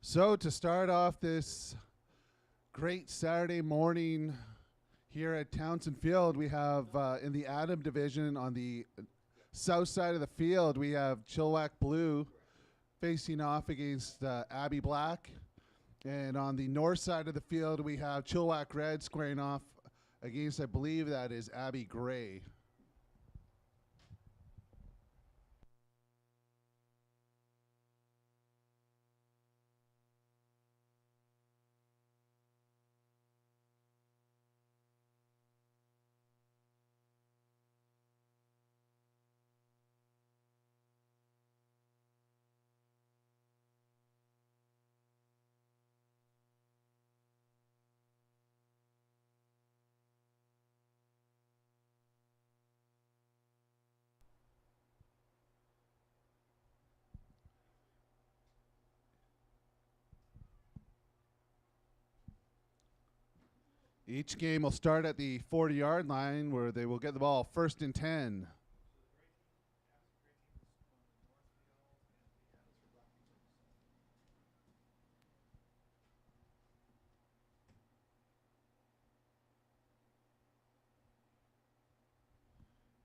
So to start off this great Saturday morning here at Townsend Field, we have in the Adam division on the south side of the field, we have Chilliwack Blue facing off against Abbey Black. And on the north side of the field, we have Chilliwack Red squaring off against, I believe that is Abbey Gray. Each game will start at the 40-yard line where they will get the ball first and 10.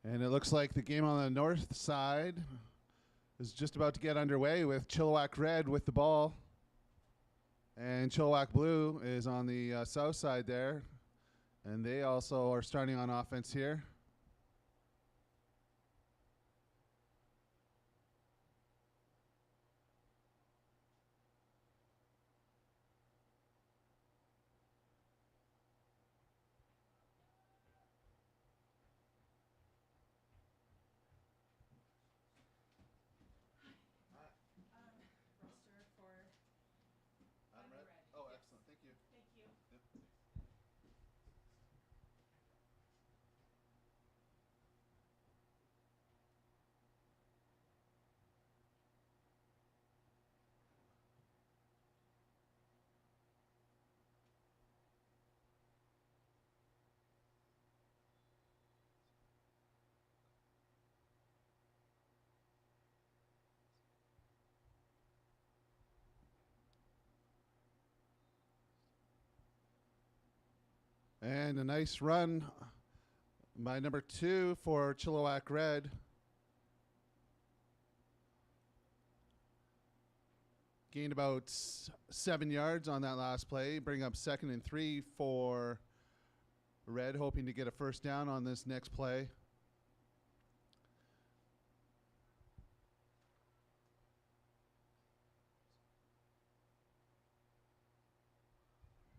And it looks like the game on the north side is just about to get underway with Chilliwack Red with the ball. And Chilliwack Blue is on the south side there. And they also are starting on offense here. And a nice run by number 2 for Chilliwack Red. Gained about 7 yards on that last play. Bring up 2nd and 3 for Red, hoping to get a first down on this next play.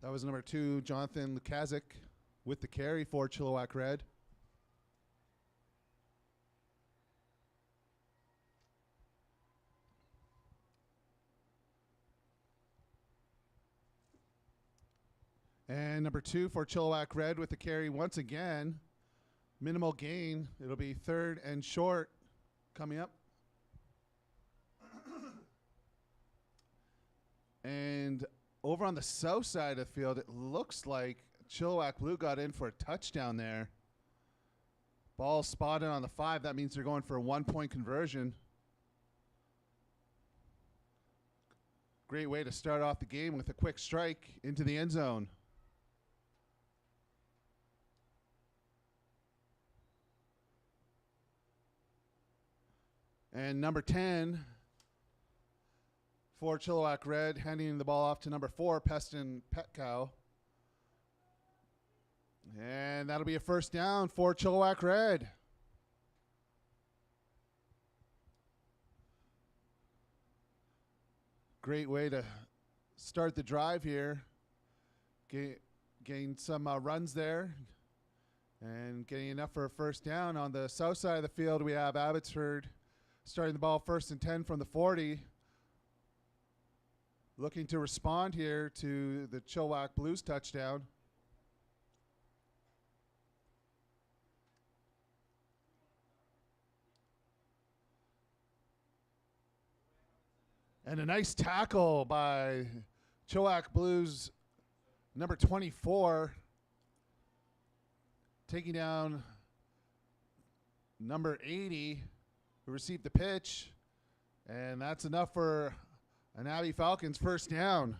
That was number 2, Jonathan Lukazik, with the carry for Chilliwack Red. And number 2 for Chilliwack Red with the carry once again. Minimal gain. It'll be 3rd and short coming up. And over on the south side of the field, it looks like Chilliwack Blue got in for a touchdown there. Ball spotted on the 5. That means they're going for a 1-point conversion. Great way to start off the game with a quick strike into the end zone. And number 10 for Chilliwack Red, handing the ball off to number 4, Peston Petcow. And that'll be a first down for Chilliwack Red. Great way to start the drive here. Gain some runs there and getting enough for a first down. On the south side of the field, we have Abbotsford starting the ball first and 10 from the 40. Looking to respond here to the Chilliwack Blues touchdown. And a nice tackle by Chilliwack Blues number 24, taking down number 80, who received the pitch. And that's enough for An Abbey Falcons first down.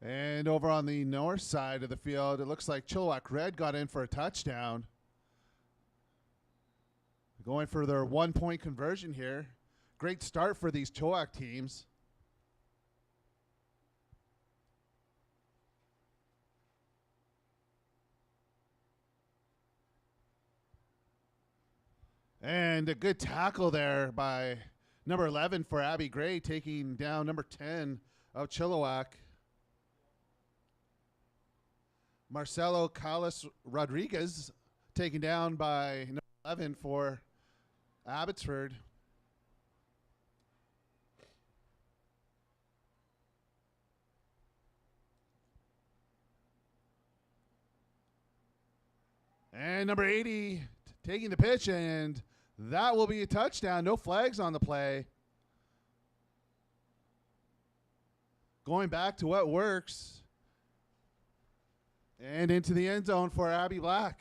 And over on the north side of the field, it looks like Chilliwack Red got in for a touchdown. Going for their 1-point conversion here. Great start for these Chilliwack teams. And a good tackle there by number 11 for Abby Gray, taking down number 10 of Chilliwack. Marcelo Callas Rodriguez taken down by number 11 for Abbotsford. And number 80 taking the pitch, and that will be a touchdown. No flags on the play. Going back to what works. And into the end zone for Abby Black.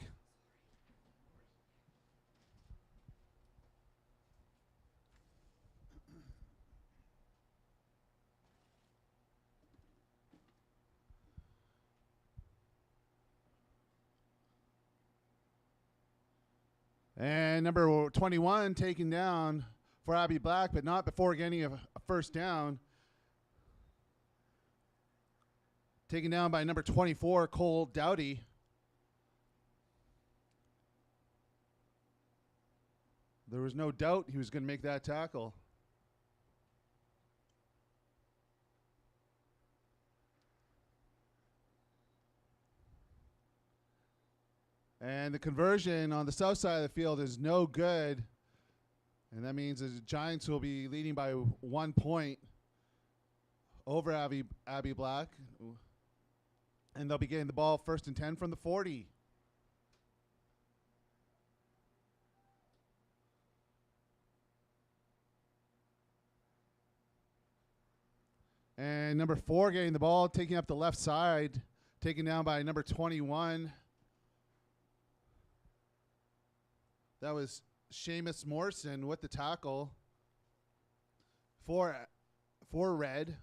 And number 21 taken down for Abby Black, but not before getting a first down. Taken down by number 24, Cole Dowdy. There was no doubt he was going to make that tackle. And the conversion on the south side of the field is no good. And that means the Giants will be leading by 1 point over Abby Black. And they'll be getting the ball 1st and 10 from the 40. And number 4 getting the ball, taking up the left side, taken down by number 21. That was Seamus Morrison with the tackle for Red.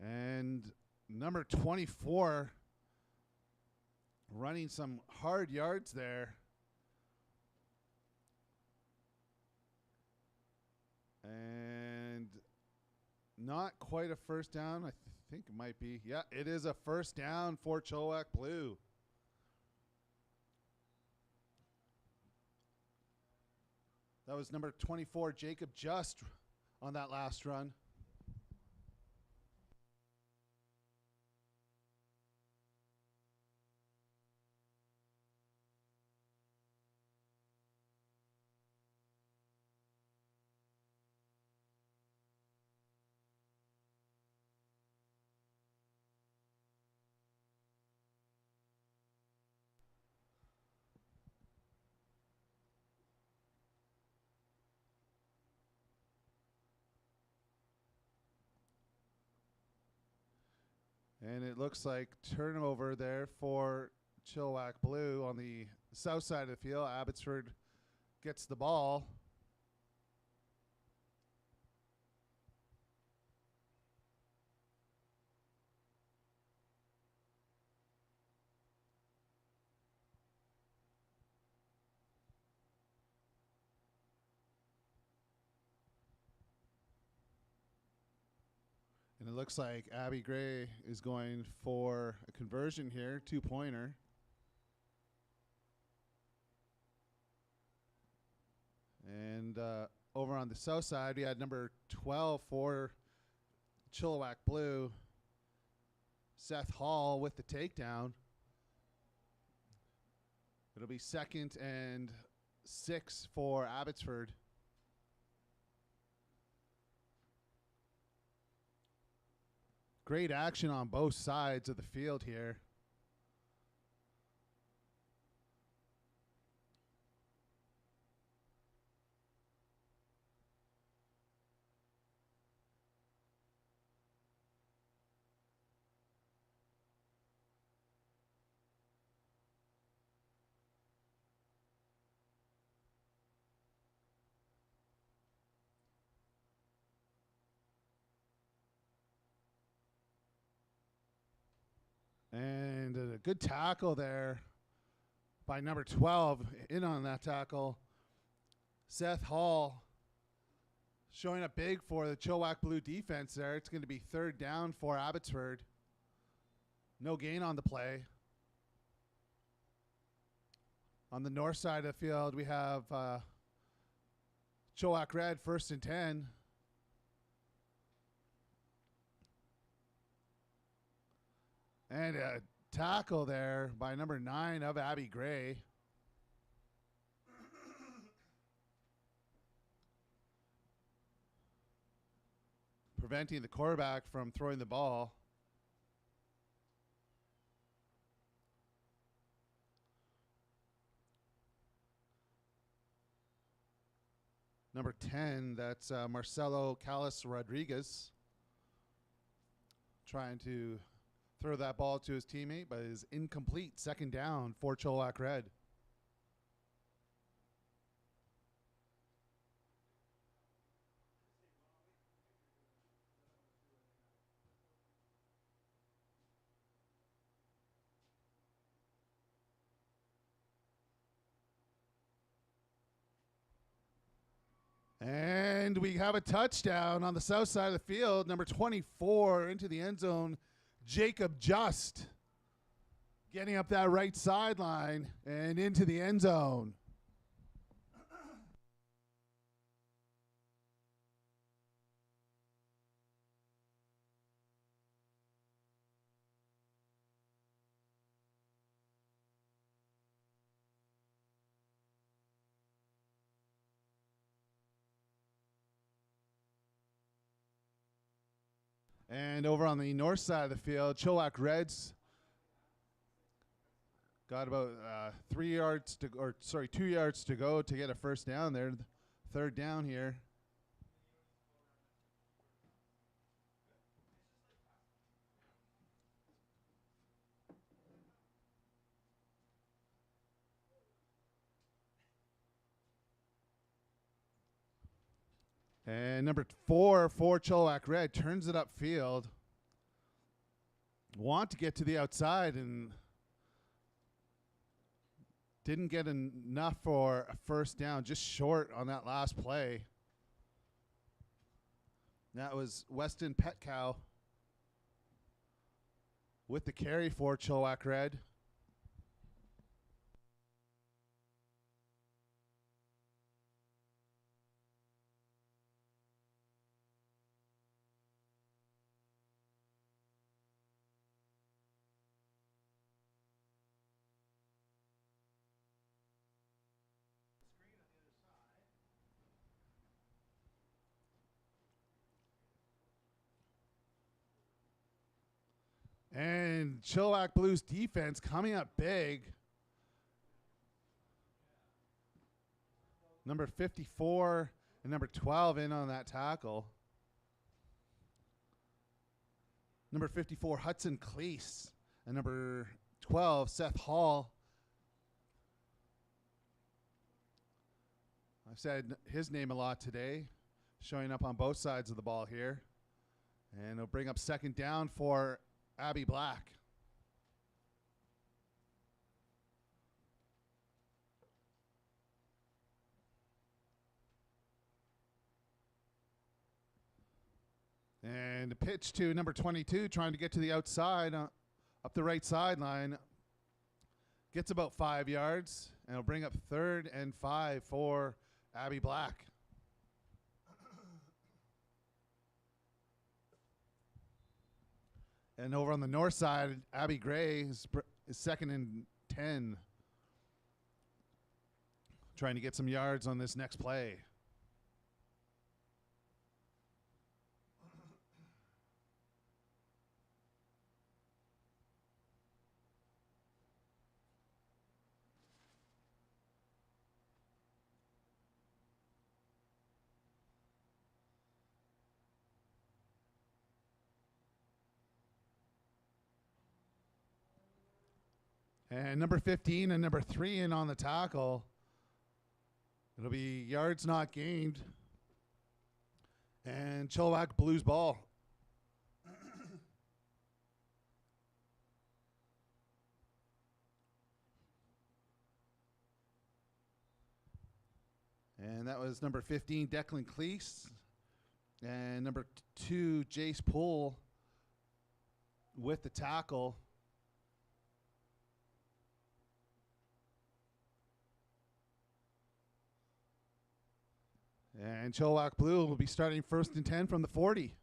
And number 24 running some hard yards there. And not quite a first down. I think it might be. Yeah, it is a first down for Chilliwack Blue. That was number 24, Jacob Just, on that last run. And it looks like turnover there for Chilliwack Blue on the south side of the field. Abbotsford gets the ball. And it looks like Abby Gray is going for a conversion here, 2-pointer. And over on the south side, we had number 12 for Chilliwack Blue, Seth Hall with the takedown. It'll be 2nd and 6 for Abbotsford. Great action on both sides of the field here. And a good tackle there by number 12 in on that tackle. Seth Hall showing up big for the Chilliwack Blue defense there. It's going to be third down for Abbotsford. No gain on the play. On the north side of the field, we have Chilliwack Red, 1st and 10. And a tackle there by number 9 of Abby Gray. Preventing the quarterback from throwing the ball. Number 10, that's Marcelo Callis Rodriguez. Trying to throw that ball to his teammate, but it is incomplete. 2nd down for Chilliwack Red. And we have a touchdown on the south side of the field. Number 24 into the end zone, Jacob Just, getting up that right sideline and into the end zone. And over on the north side of the field, Chilliwack Reds got about 2 yards to go to get a first down there. 3rd down here. And number 4 for Chilliwack Red turns it upfield. Want to get to the outside and didn't get enough for a first down, just short on that last play. That was Weston Petcow with the carry for Chilliwack Red. And Chilliwack Blues defense coming up big. Number 54 and number 12 in on that tackle. Number 54, Hudson Cleese. And number 12, Seth Hall. I've said his name a lot today, showing up on both sides of the ball here. And it'll bring up 2nd down for Abby Black. And a pitch to number 22, trying to get to the outside, up the right sideline. Gets about 5 yards, and it'll bring up 3rd and 5 for Abby Black. And over on the north side, Abby Gray is 2nd and 10. Trying to get some yards on this next play. And number 15 and number 3 in on the tackle. It'll be yards not gained. And Chilliwack Blues ball. And that was number 15, Declan Cleese. And number 2, Jace Poole with the tackle. And Chilliwack Blue will be starting 1st and 10 from the 40.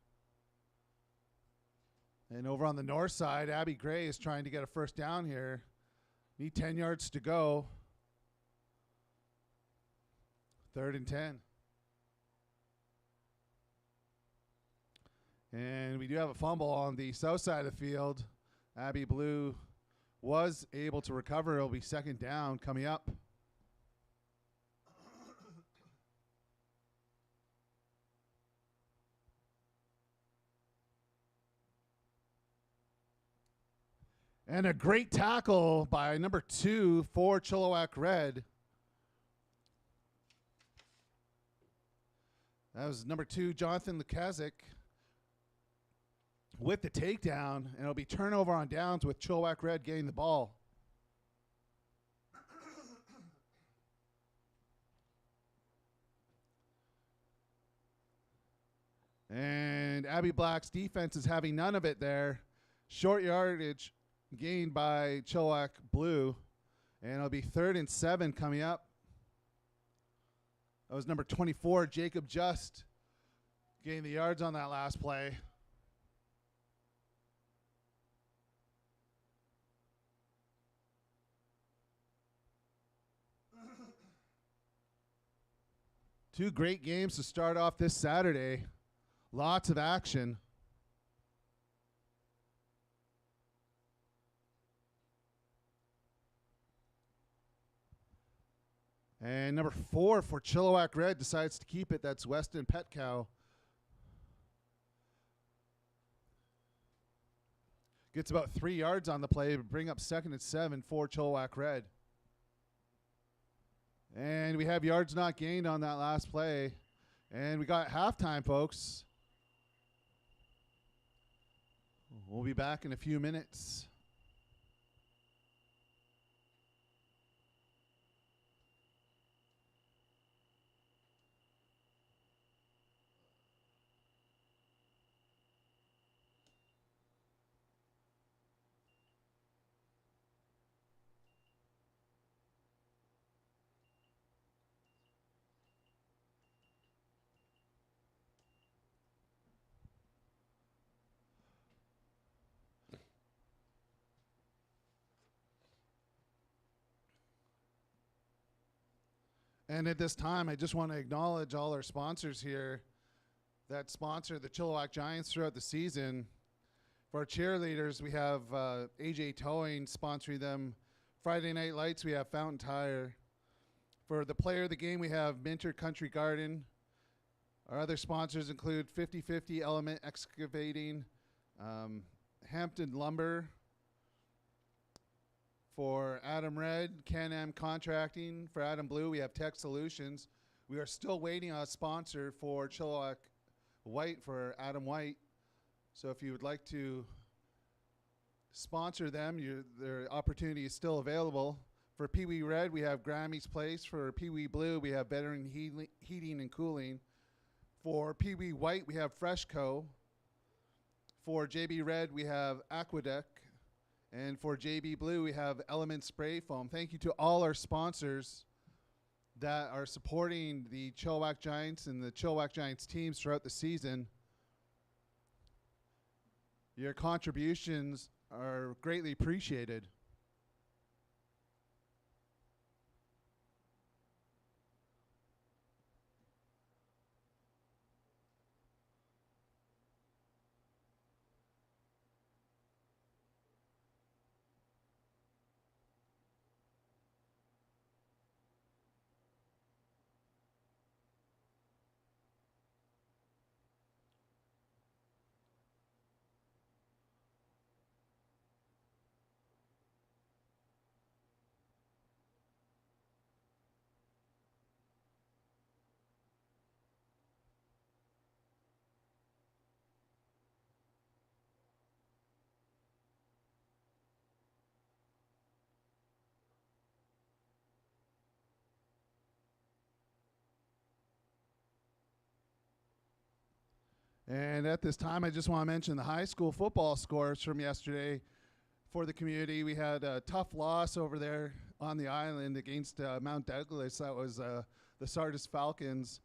And over on the north side, Abby Gray is trying to get a first down here. Need 10 yards to go. 3rd and 10. And we do have a fumble on the south side of the field. Abby Blue was able to recover. It'll be 2nd down coming up. And a great tackle by number 2 for Chilliwack Red. That was number 2, Jonathan Lukazik, with the takedown. And it'll be turnover on downs with Chilliwack Red getting the ball. And Abby Black's defense is having none of it there. Short yardage gained by Chilliwack Blue. And it'll be 3rd and 7 coming up. That was number 24, Jacob Just, getting the yards on that last play. Two great games to start off this Saturday. Lots of action. And number 4 for Chilliwack Red decides to keep it. That's Weston Petcow. Gets about 3 yards on the play to bring up 2nd and 7 for Chilliwack Red. And we have yards not gained on that last play. And we got halftime, folks. We'll be back in a few minutes. And at this time, I just want to acknowledge all our sponsors here that sponsor the Chilliwack Giants throughout the season. For our cheerleaders, we have AJ Towing sponsoring them. Friday Night Lights, we have Fountain Tire. For the player of the game, we have Minter Country Garden. Our other sponsors include 50/50 Element Excavating, Hampton Lumber. For Adam Red, Can-Am Contracting. For Adam Blue, we have Tek Solutions. We are still waiting on a sponsor for Chilliwack White for Adam White. So if you would like to sponsor them, their opportunity is still available. For Pee Wee Red, we have Grammy's Place. For Pee Wee Blue, we have Veteran Heating and Cooling. For Pee Wee White, we have Freshco. For JB Red, we have Aquadeck. And for JB Blue, we have Element Spray Foam. Thank you to all our sponsors that are supporting the Chilliwack Giants and the Chilliwack Giants teams throughout the season. Your contributions are greatly appreciated. And at this time, I just want to mention the high school football scores from yesterday for the community. We had a tough loss over there on the island against Mount Douglas. That was the Sardis Falcons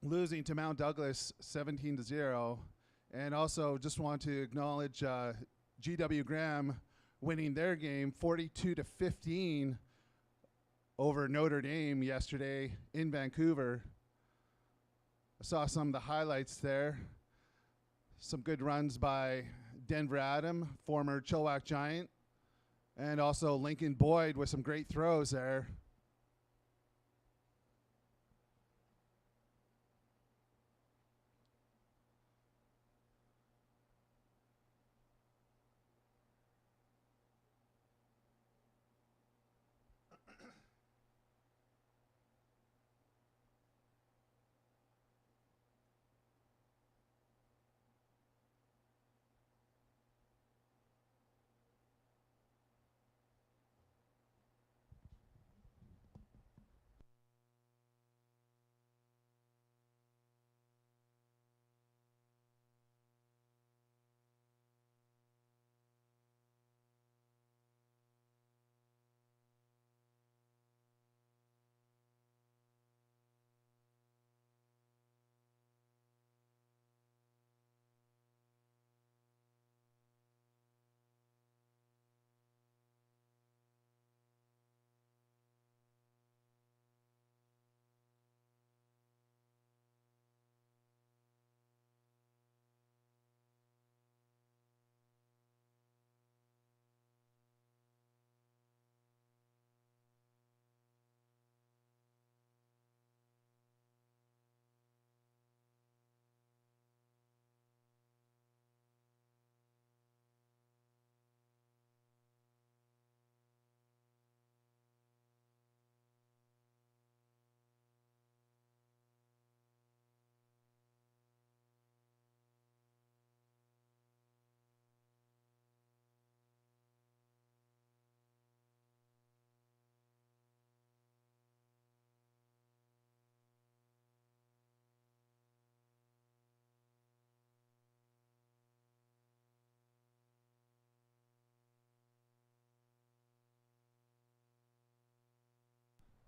losing to Mount Douglas 17-0. And also just want to acknowledge GW Graham winning their game 42-15 over Notre Dame yesterday in Vancouver. I saw some of the highlights there. Some good runs by Denver Adam, former Chilliwack Giant, and also Lincoln Boyd with some great throws there.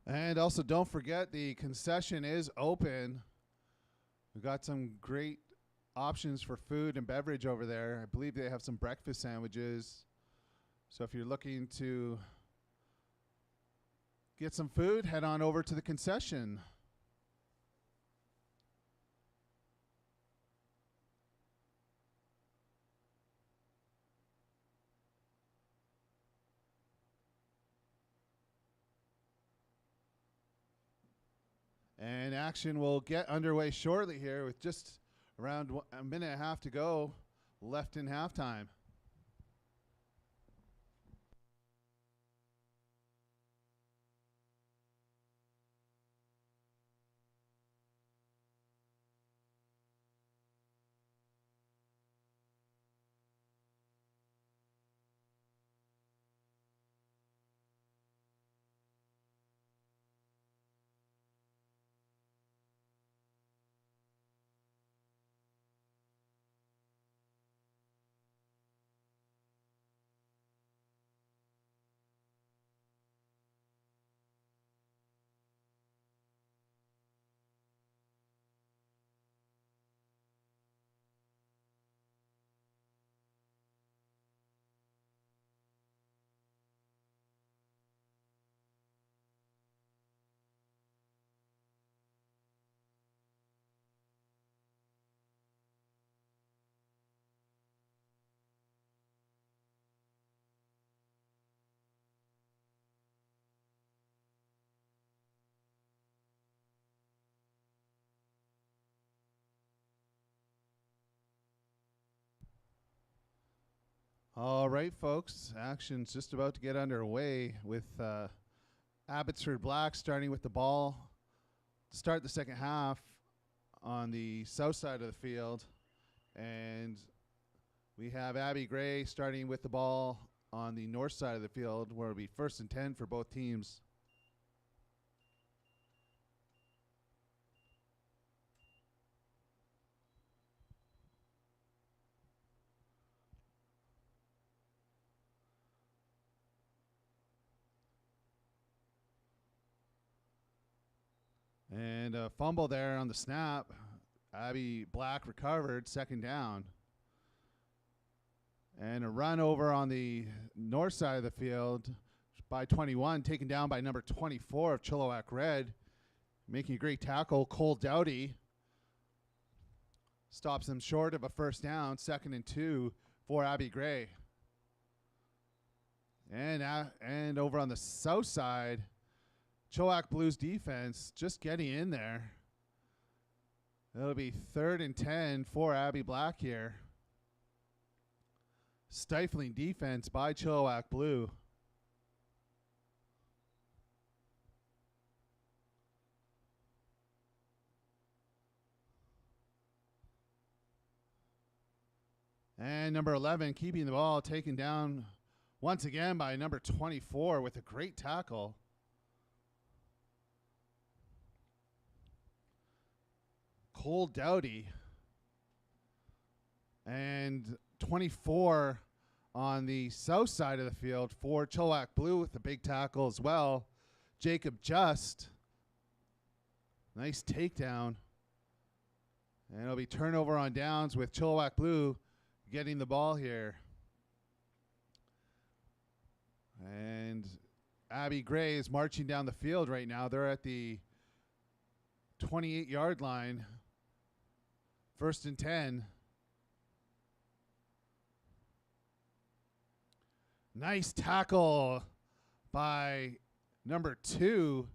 And also, don't forget the concession is open. We've got some great options for food and beverage over there. I believe they have some breakfast sandwiches. So if you're looking to get some food, head on over to the concession. And action will get underway shortly here with just around a minute and a half to go left in halftime. All right, folks, action's just about to get underway with Abbotsford Black starting with the ball to start the second half on the south side of the field. And we have Abby Gray starting with the ball on the north side of the field, where it'll be 1st and 10 for both teams. And a fumble there on the snap. Abby Black recovered, second down. And a run over on the north side of the field by 21, taken down by number 24 of Chilliwack Red. Making a great tackle, Cole Dowdy. Stops them short of a first down, 2nd and 2 for Abby Gray. And over on the south side, Chilliwack Blues defense just getting in there. It'll be 3rd and 10 for Abby Black here. Stifling defense by Chilliwack Blue. And number 11 keeping the ball, taken down once again by number 24 with a great tackle. Cole Dowdy. And 24 on the south side of the field for Chilliwack Blue with a big tackle as well. Jacob Just. Nice takedown. And it'll be turnover on downs with Chilliwack Blue getting the ball here. And Abby Gray is marching down the field right now. They're at the 28-yard line. 1st and 10. Nice tackle by number 2,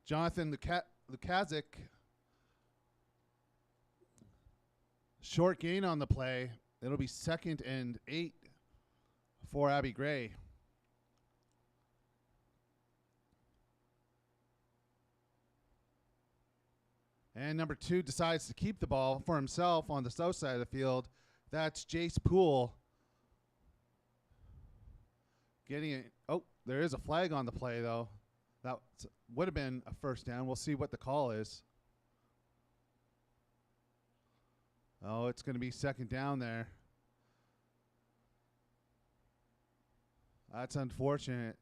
Jonathan Lukazik. Short gain on the play. It'll be 2nd and 8 for Abby Gray. And number 2 decides to keep the ball for himself on the south side of the field. That's Jace Poole. Getting it. Oh, there is a flag on the play, though. That would have been a first down. We'll see what the call is. Oh, it's going to be 2nd down there. That's unfortunate.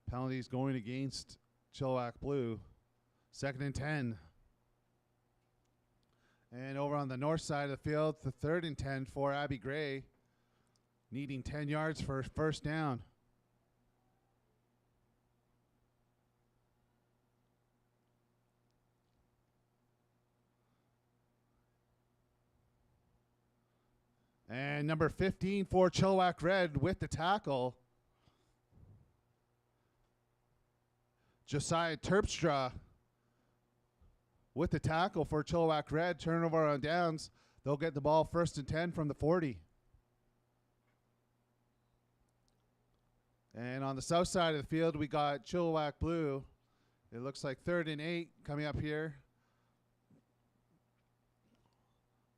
Penalties going against Chilliwack Blue. 2nd and 10. And over on the north side of the field, the 3rd and 10 for Abby Gray. Needing 10 yards for first down. And number 15 for Chilliwack Red with the tackle. Josiah Terpstra with the tackle for Chilliwack Red. Turnover on downs. They'll get the ball 1st and 10 from the 40. And on the south side of the field, we got Chilliwack Blue. It looks like 3rd and 8 coming up here.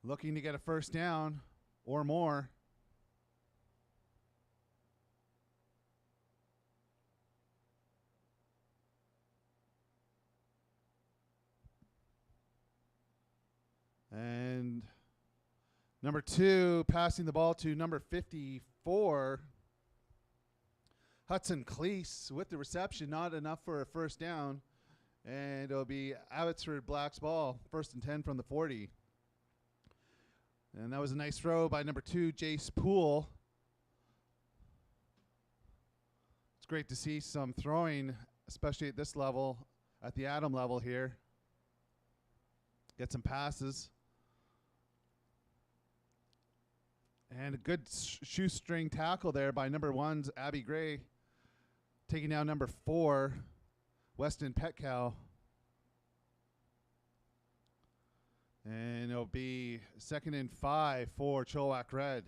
Looking to get a first down or more. And number 2 passing the ball to number 54. Hudson Cleese with the reception, not enough for a first down. And it'll be Abbotsford Black's ball, 1st and 10 from the 40. And that was a nice throw by number 2, Jace Poole. It's great to see some throwing, especially at this level, at the Adam level here. Get some passes. And a good shoestring tackle there by number 1's Abby Gray. Taking down number 4, Weston Petcow. And it'll be 2nd and 5 for Chilliwack Red.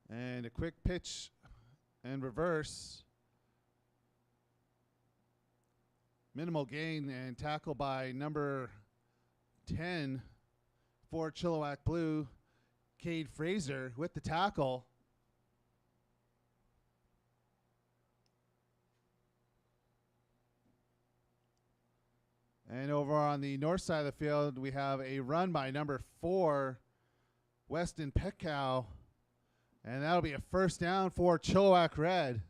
And a quick pitch and reverse. Minimal gain and tackle by number 10 for Chilliwack Blue, Cade Fraser with the tackle. And over on the north side of the field, we have a run by number 4, Weston Petcow. And that'll be a first down for Chilliwack Red.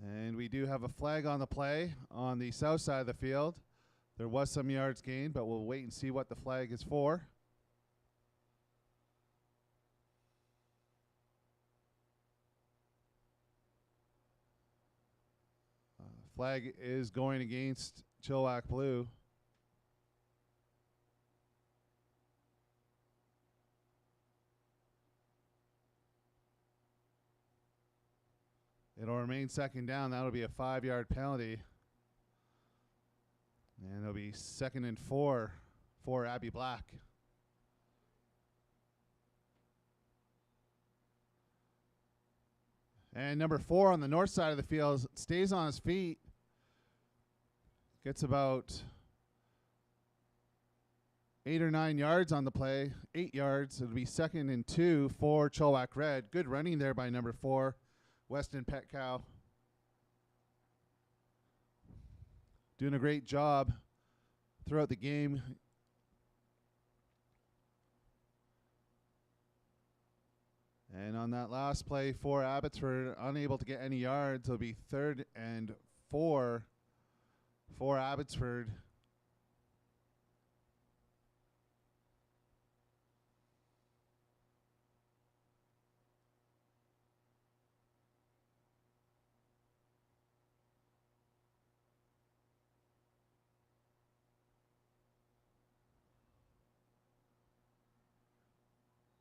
And we do have a flag on the play on the south side of the field. There was some yards gained, but we'll wait and see what the flag is for. Flag is going against Chilliwack Blue. It'll remain second down. That'll be a 5-yard penalty. And it'll be 2nd and 4 for Abby Black. And number 4 on the north side of the field stays on his feet. Gets about 8 or 9 yards on the play. 8 yards. It'll be 2nd and 2 for Chilliwack Red. Good running there by number 4, Weston Petcow. Doing a great job throughout the game. And on that last play for Abbotsford, unable to get any yards. It'll be 3rd and 4 for Abbotsford.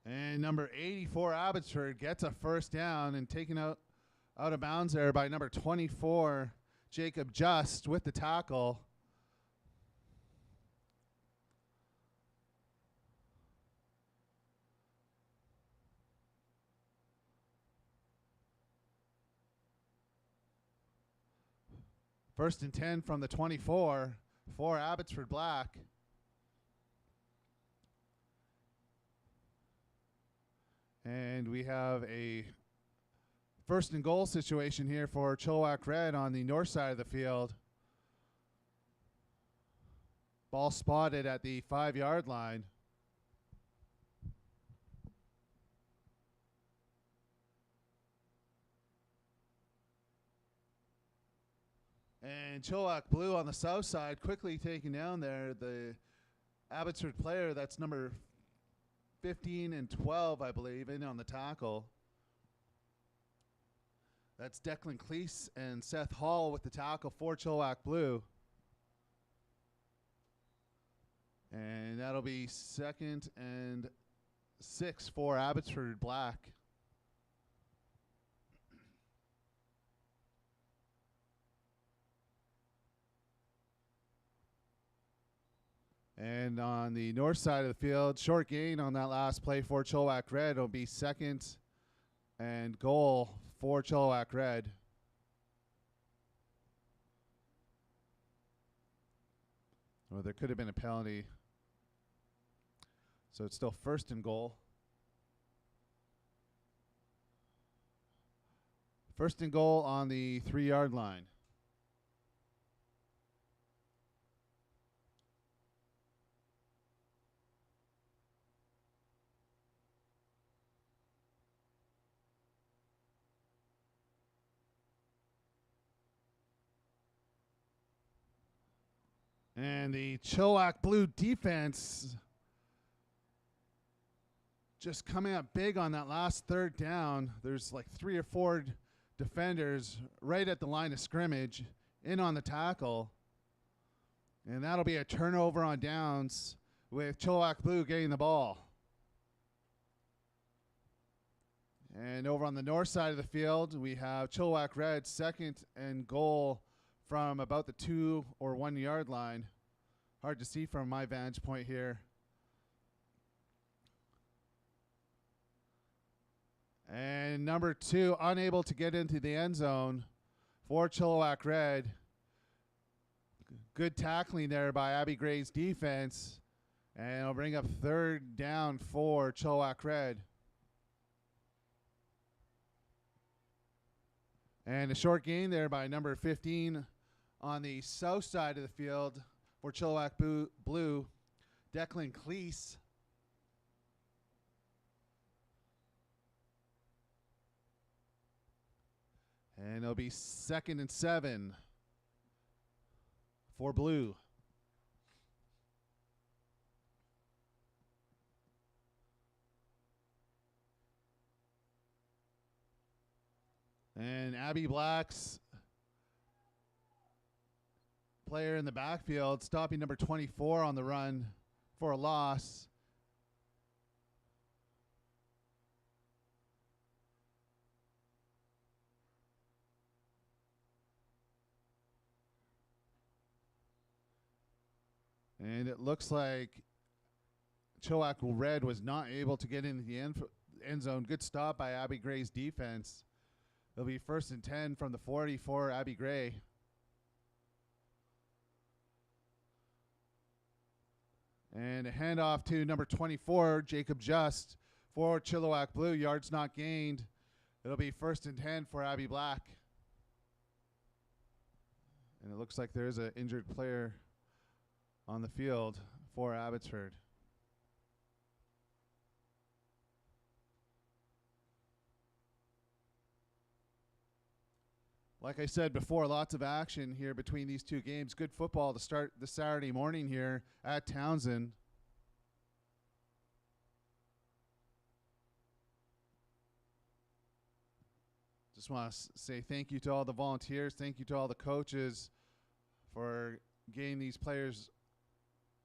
And number 84, Abbotsford, gets a first down and taken out of bounds there by number 24, Jacob Just, with the tackle. First and 10 from the 24 for Abbotsford Black. And we have a 1st and goal situation here for Chilliwack Red on the north side of the field. Ball spotted at the 5-yard line. And Chilliwack Blue on the south side quickly taken down there. The Abbotsford player, that's number 15 and 12, I believe, in on the tackle. That's Declan Cleese and Seth Hall with the tackle for Chilliwack Blue. And that'll be 2nd and 6 for Abbotsford Black. And on the north side of the field, short gain on that last play for Chilliwack Red. It'll be 2nd and goal for Chilliwack Red. Well, there could have been a penalty. So it's still 1st and goal. 1st and goal on the 3-yard line. And the Chilliwack Blue defense just coming up big on that last 3rd down. There's like 3 or 4 defenders right at the line of scrimmage in on the tackle. And that'll be a turnover on downs with Chilliwack Blue getting the ball. And over on the north side of the field, we have Chilliwack Red 2nd and goal from about the 2 or 1 yard line. Hard to see from my vantage point here. And number 2, unable to get into the end zone for Chilliwack Red. Good tackling there by Abby Gray's defense. And it'll bring up 3rd down for Chilliwack Red. And a short gain there by number 15 on the south side of the field for Chilliwack Blue, Declan Cleese. And it'll be 2nd and 7 for Blue. And Abby Black's player in the backfield, stopping number 24 on the run for a loss. And it looks like Chilliwack Red was not able to get into the end zone. Good stop by Abby Gray's defense. It'll be 1st and 10 from the 40 for Abby Gray. And a handoff to number 24, Jacob Just, for Chilliwack Blue. Yards not gained. It'll be 1st and 10 for Abby Black. And it looks like there's an injured player on the field for Abbotsford. Like I said before, lots of action here between these two games. Good football to start the Saturday morning here at Townsend. Just want to say thank you to all the volunteers. Thank you to all the coaches for getting these players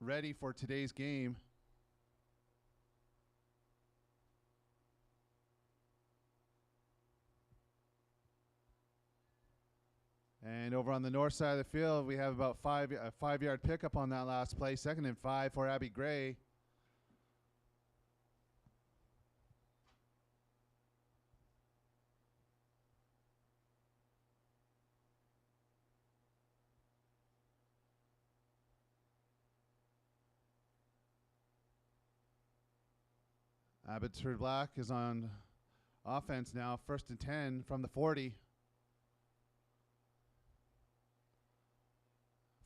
ready for today's game. And over on the north side of the field, we have about a 5-yard pickup on that last play. 2nd and 5 for Abby Gray. Abbotsford Black is on offense now. 1st and 10 from the 40.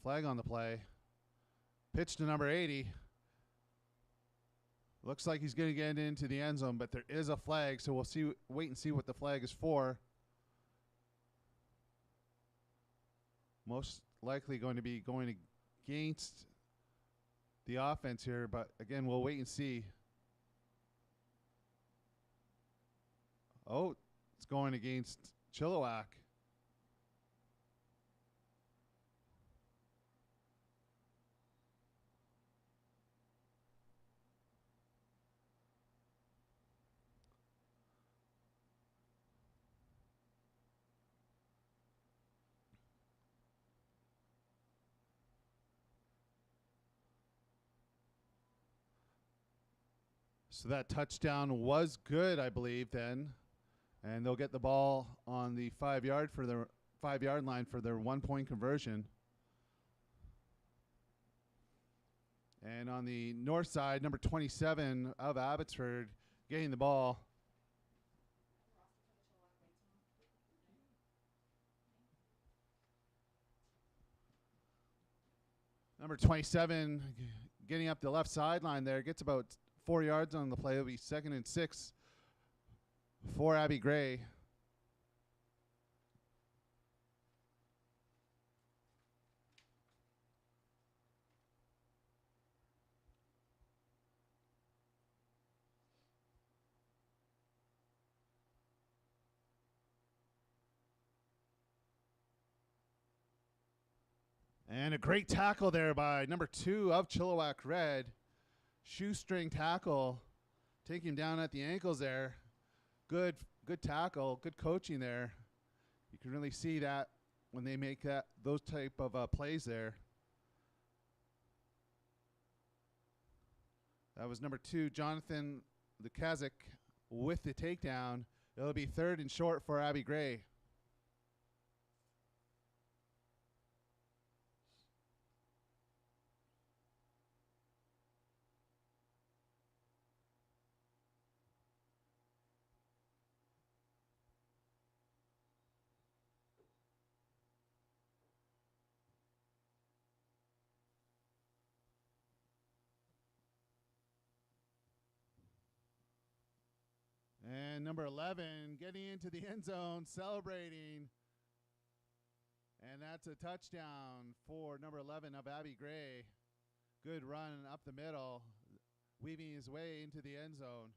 Flag on the play. Pitch to number 80. Looks like he's going to get into the end zone, but there is a flag, so we'll wait and see what the flag is for. Most likely going to be going against the offense here, but again, we'll wait and see. Oh, it's going against Chilliwack. So that touchdown was good, I believe, then. And they'll get the ball on the 5-yard line for their 1-point conversion. And on the north side, number 27 of Abbotsford getting the ball. Number 27 getting up the left sideline there, gets about 4 yards on the play. It'll be 2nd and 6 for Abby Gray. And a great tackle there by number 2 of Chilliwack Red. Shoestring tackle. Taking him down at the ankles there. Good tackle. Good coaching there. You can really see that when they make those type of plays there. That was number 2, Jonathan the Kazakh, with the takedown. It'll be 3rd and short for Abby Gray. And number 11 getting into the end zone, celebrating. And that's a touchdown for number 11 of Abby Gray. Good run up the middle, weaving his way into the end zone.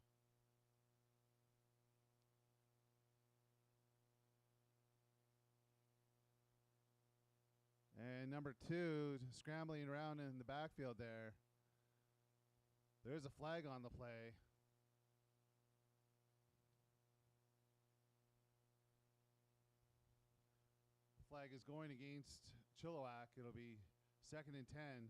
And number 2 scrambling around in the backfield there. There's a flag on the play. The flag is going against Chilliwack. It'll be 2nd and 10.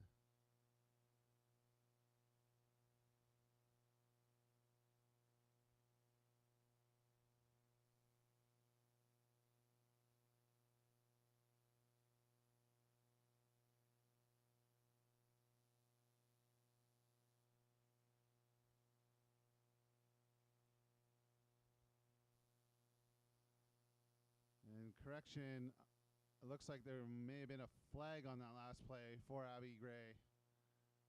And correction, it looks like there may have been a flag on that last play for Abby Gray.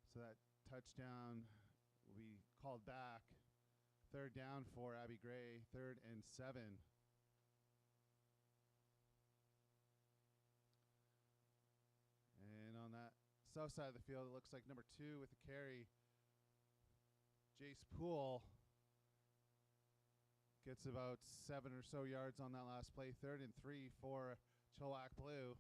So that touchdown will be called back. 3rd down for Abby Gray, 3rd and 7. And on that south side of the field, it looks like number 2 with the carry, Jace Poole, gets about 7 or so yards on that last play. 3rd and 3 for Chilliwack Blue.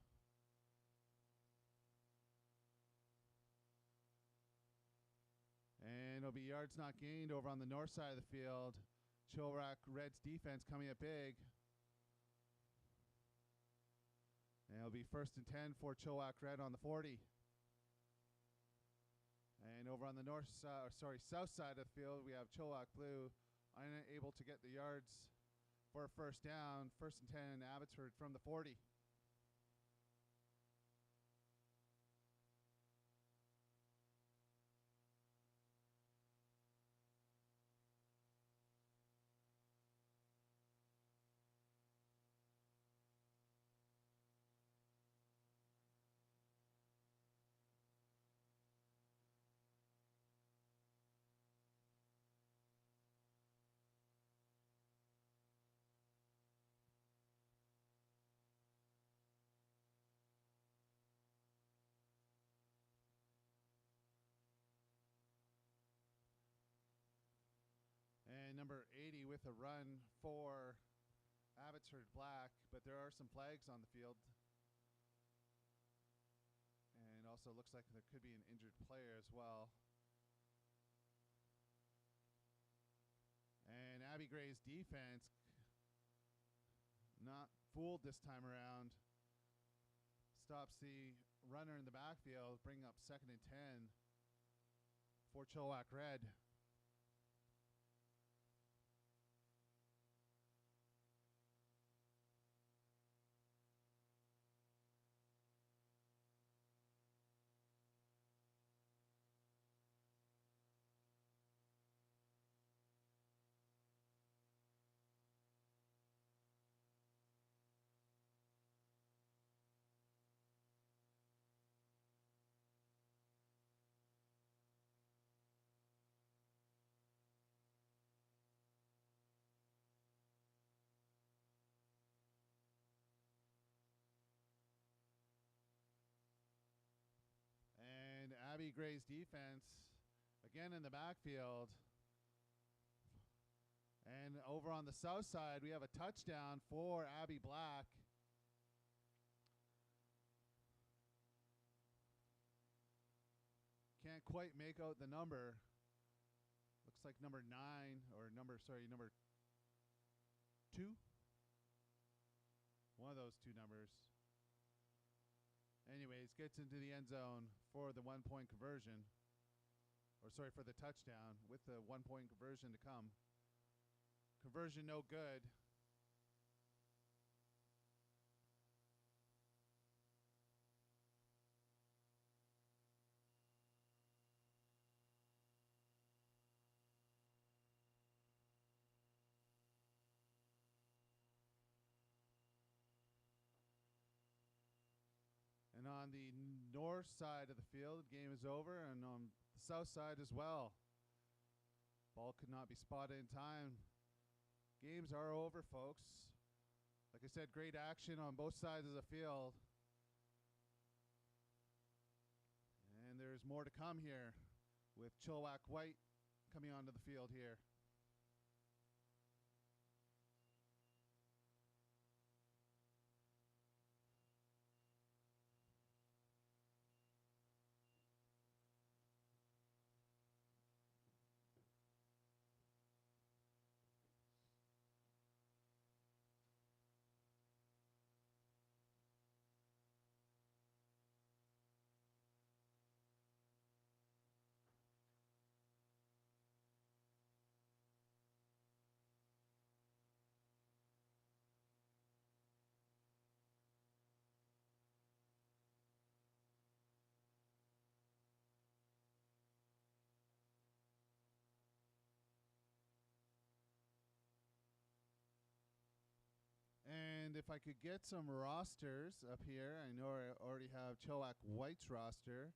And it'll be yards not gained over on the north side of the field. Chilliwack Red's defense coming up big. And it'll be 1st and 10 for Chilliwack Red on the 40. And over on the south side of the field, we have Chilliwack Blue unable to get the yards for a 1st down. 1st and 10 Abbotsford from the 40. And number 80 with a run for Abbotsford Black, but there are some flags on the field. And also looks like there could be an injured player as well. And Abby Gray's defense not fooled this time around. Stops the runner in the backfield, bringing up 2nd and 10 for Chilliwack Red. And Abby Gray's defense, again in the backfield. And over on the south side, we have a touchdown for Abby Black. Can't quite make out the number. Looks like number 9, or number 2. One of those 2 numbers. Anyways, gets into the end zone for the 1-point conversion. Or sorry, for the touchdown with the 1-point conversion to come. Conversion no good. And on the north side of the field, game is over, and on the south side as well. Ball could not be spotted in time. Games are over, folks. Like I said, great action on both sides of the field. And there's more to come here with Chilliwack White coming onto the field here. And if I could get some rosters up here, I know I already have Chilliwack White's roster,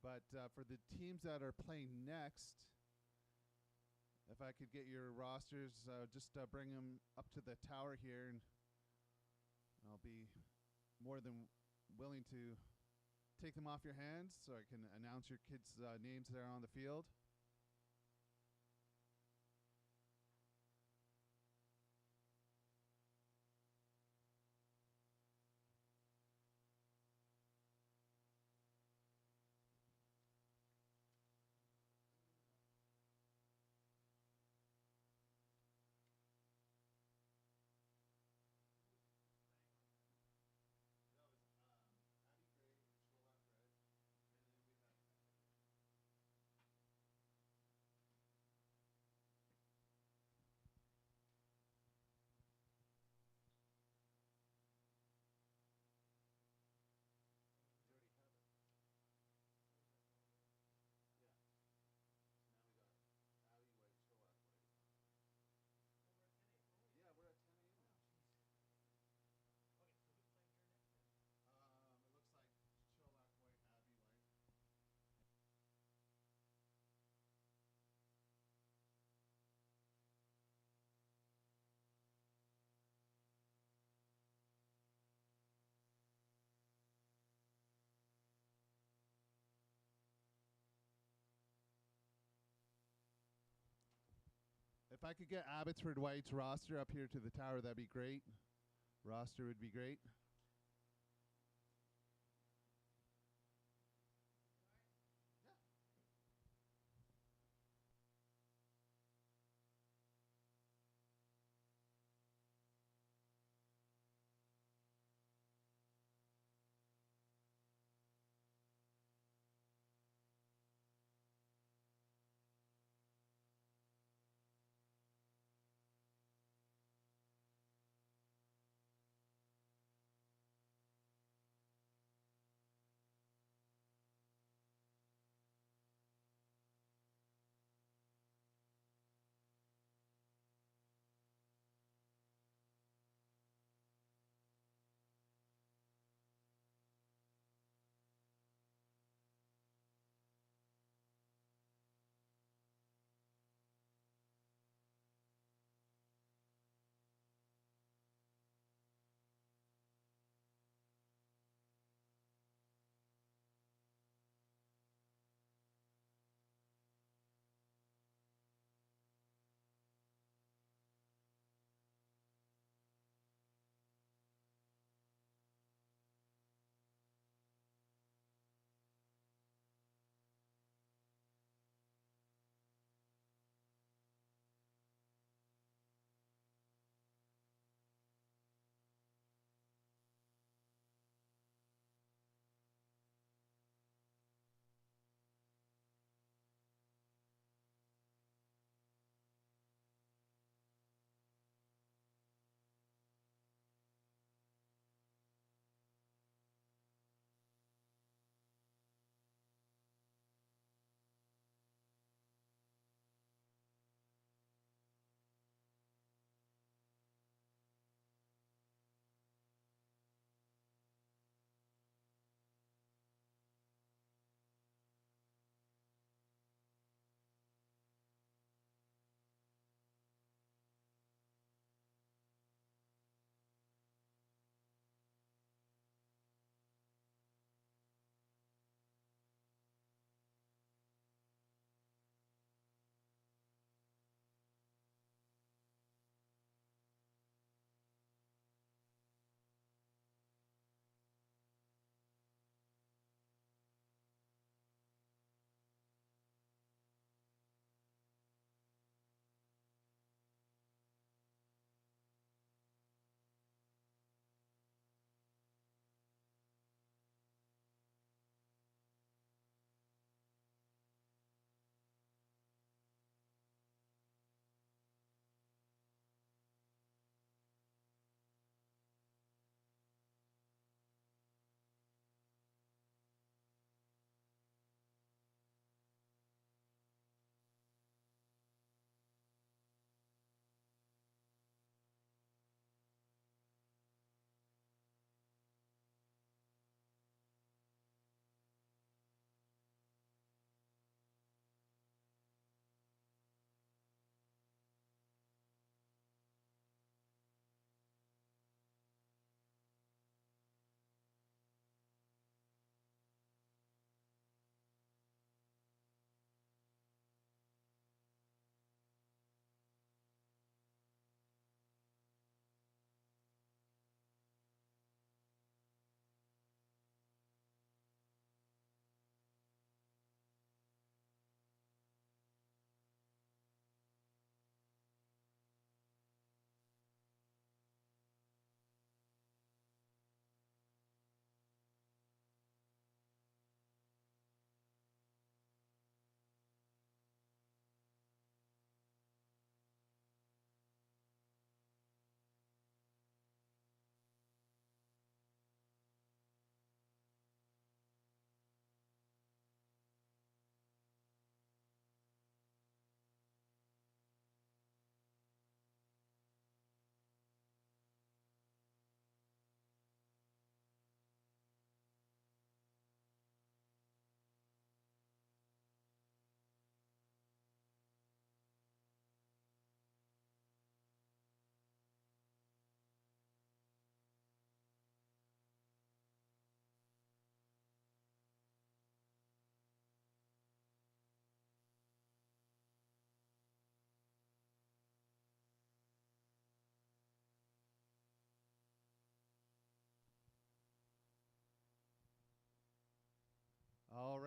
but for the teams that are playing next, if I could get your rosters, just bring them up to the tower here, and I'll be more than willing to take them off your hands so I can announce your kids' names that are on the field. It looks like Chilliwack White, Abby White. If I could get Abbotsford White's roster up here to the tower, that'd be great. Roster would be great.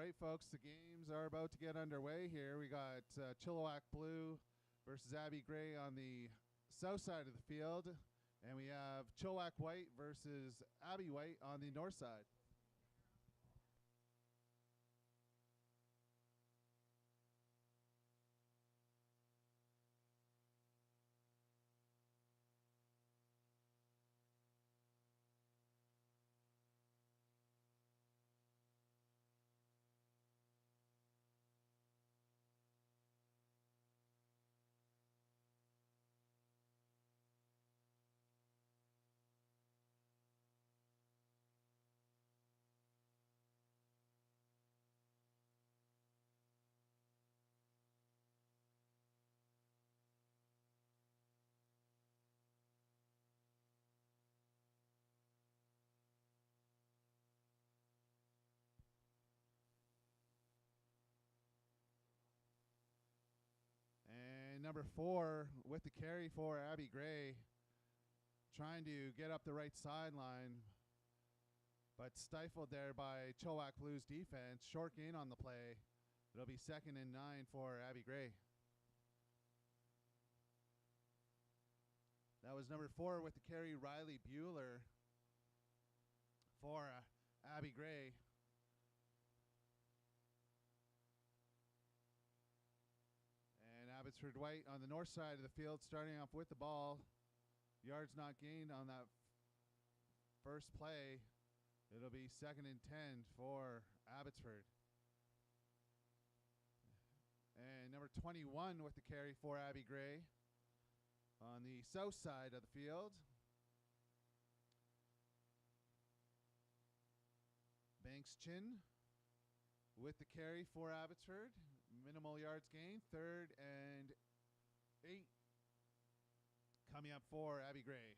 right, folks, the games are about to get underway here. We got Chilliwack Blue versus Abbey Gray on the south side of the field, and we have Chilliwack White versus Abbey White on the north side. And number 4 with the carry for Abbey Gray, trying to get up the right sideline, but stifled there by Chilliwack Blues defense. Short gain on the play. It'll be 2nd and 9 for Abbey Gray. That was number 4 with the carry, Riley Bueller for Abbey Gray. And Abbotsford White on the north side of the field, starting off with the ball. Yards not gained on that first play. It'll be 2nd and 10 for Abbotsford. And number 21 with the carry for Abbey Gray on the south side of the field. Banks Chin with the carry for Abbotsford. Minimal yards gained. 3rd and 8 coming up for Abbey Gray.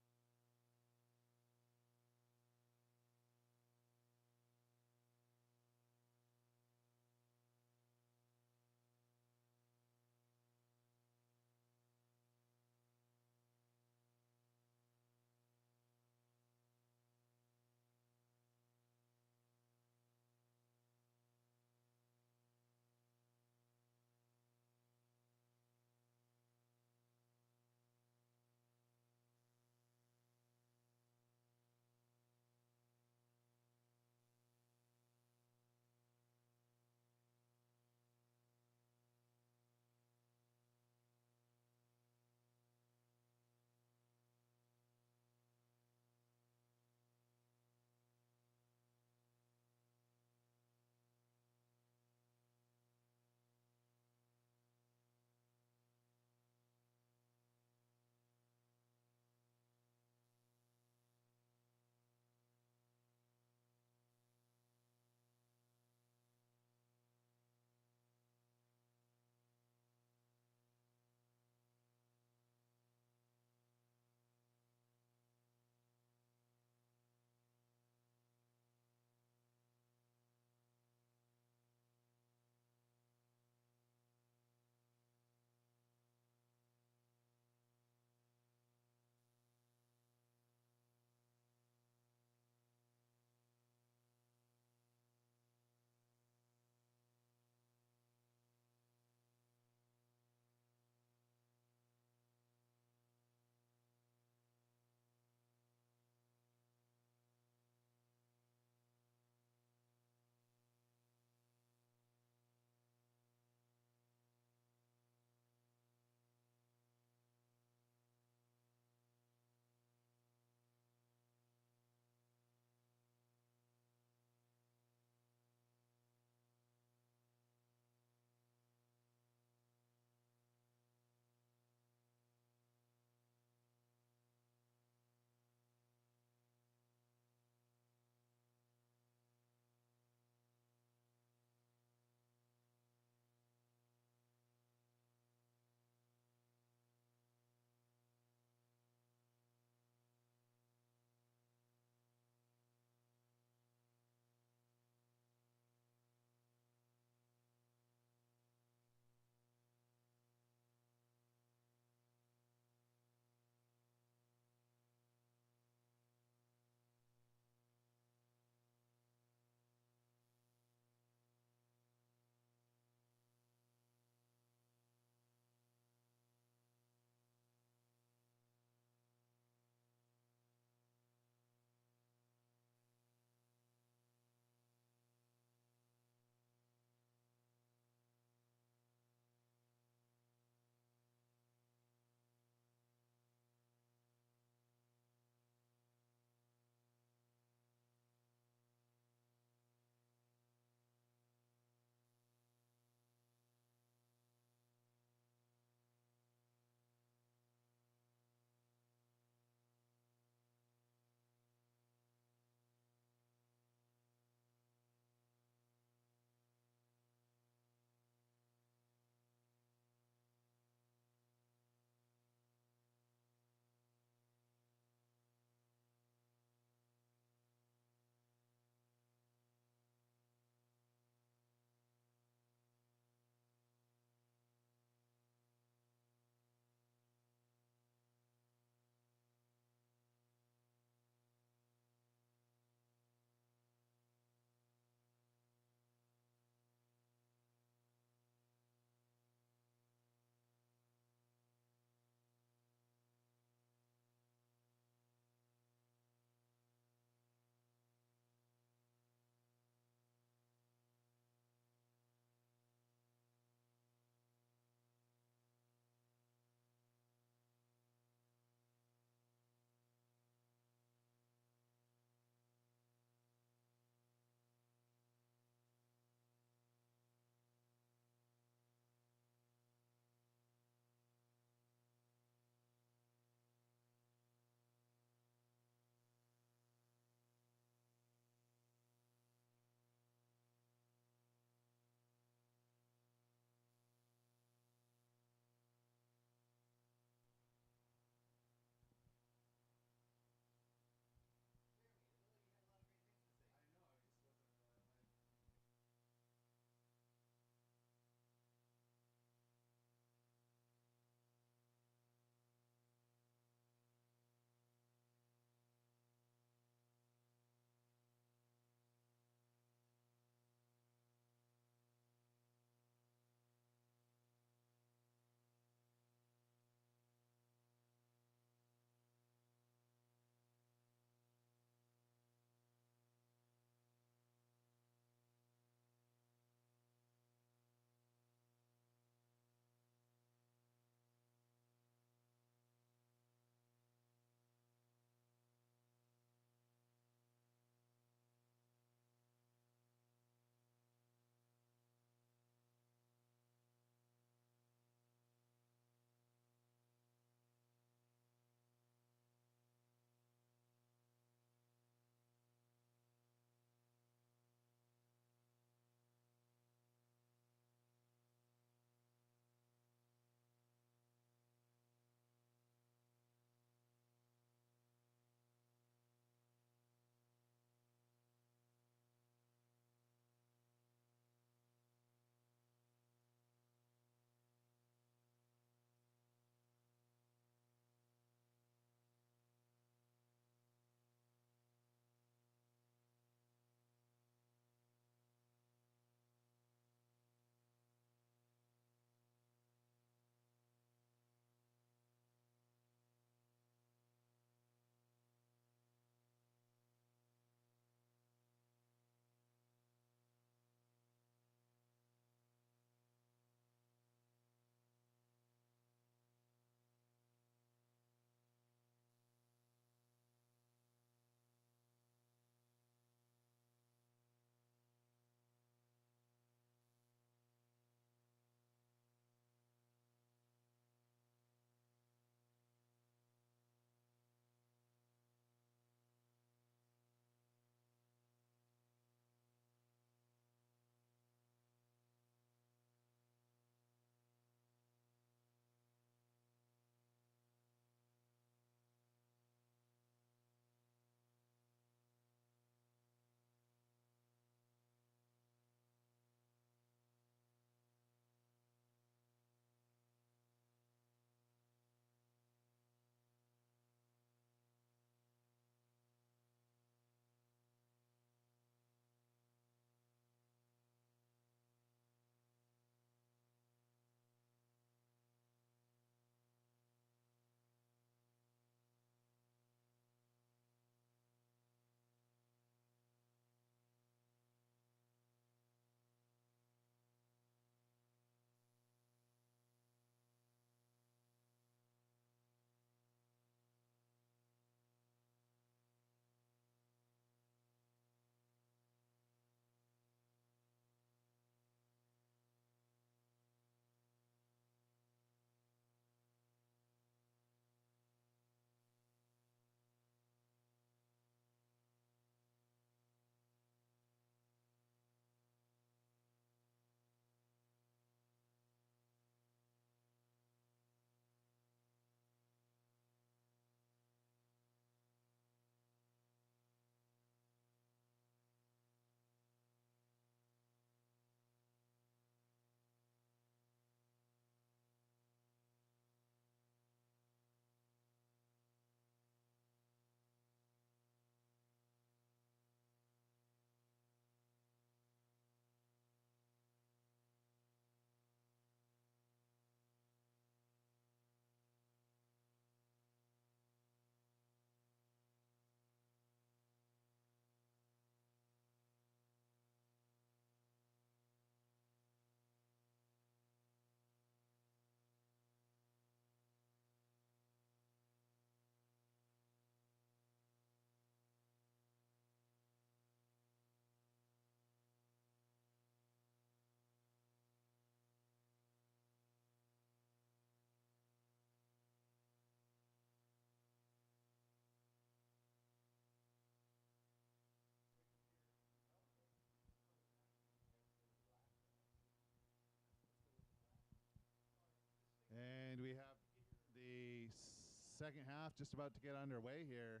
second half just about to get underway here,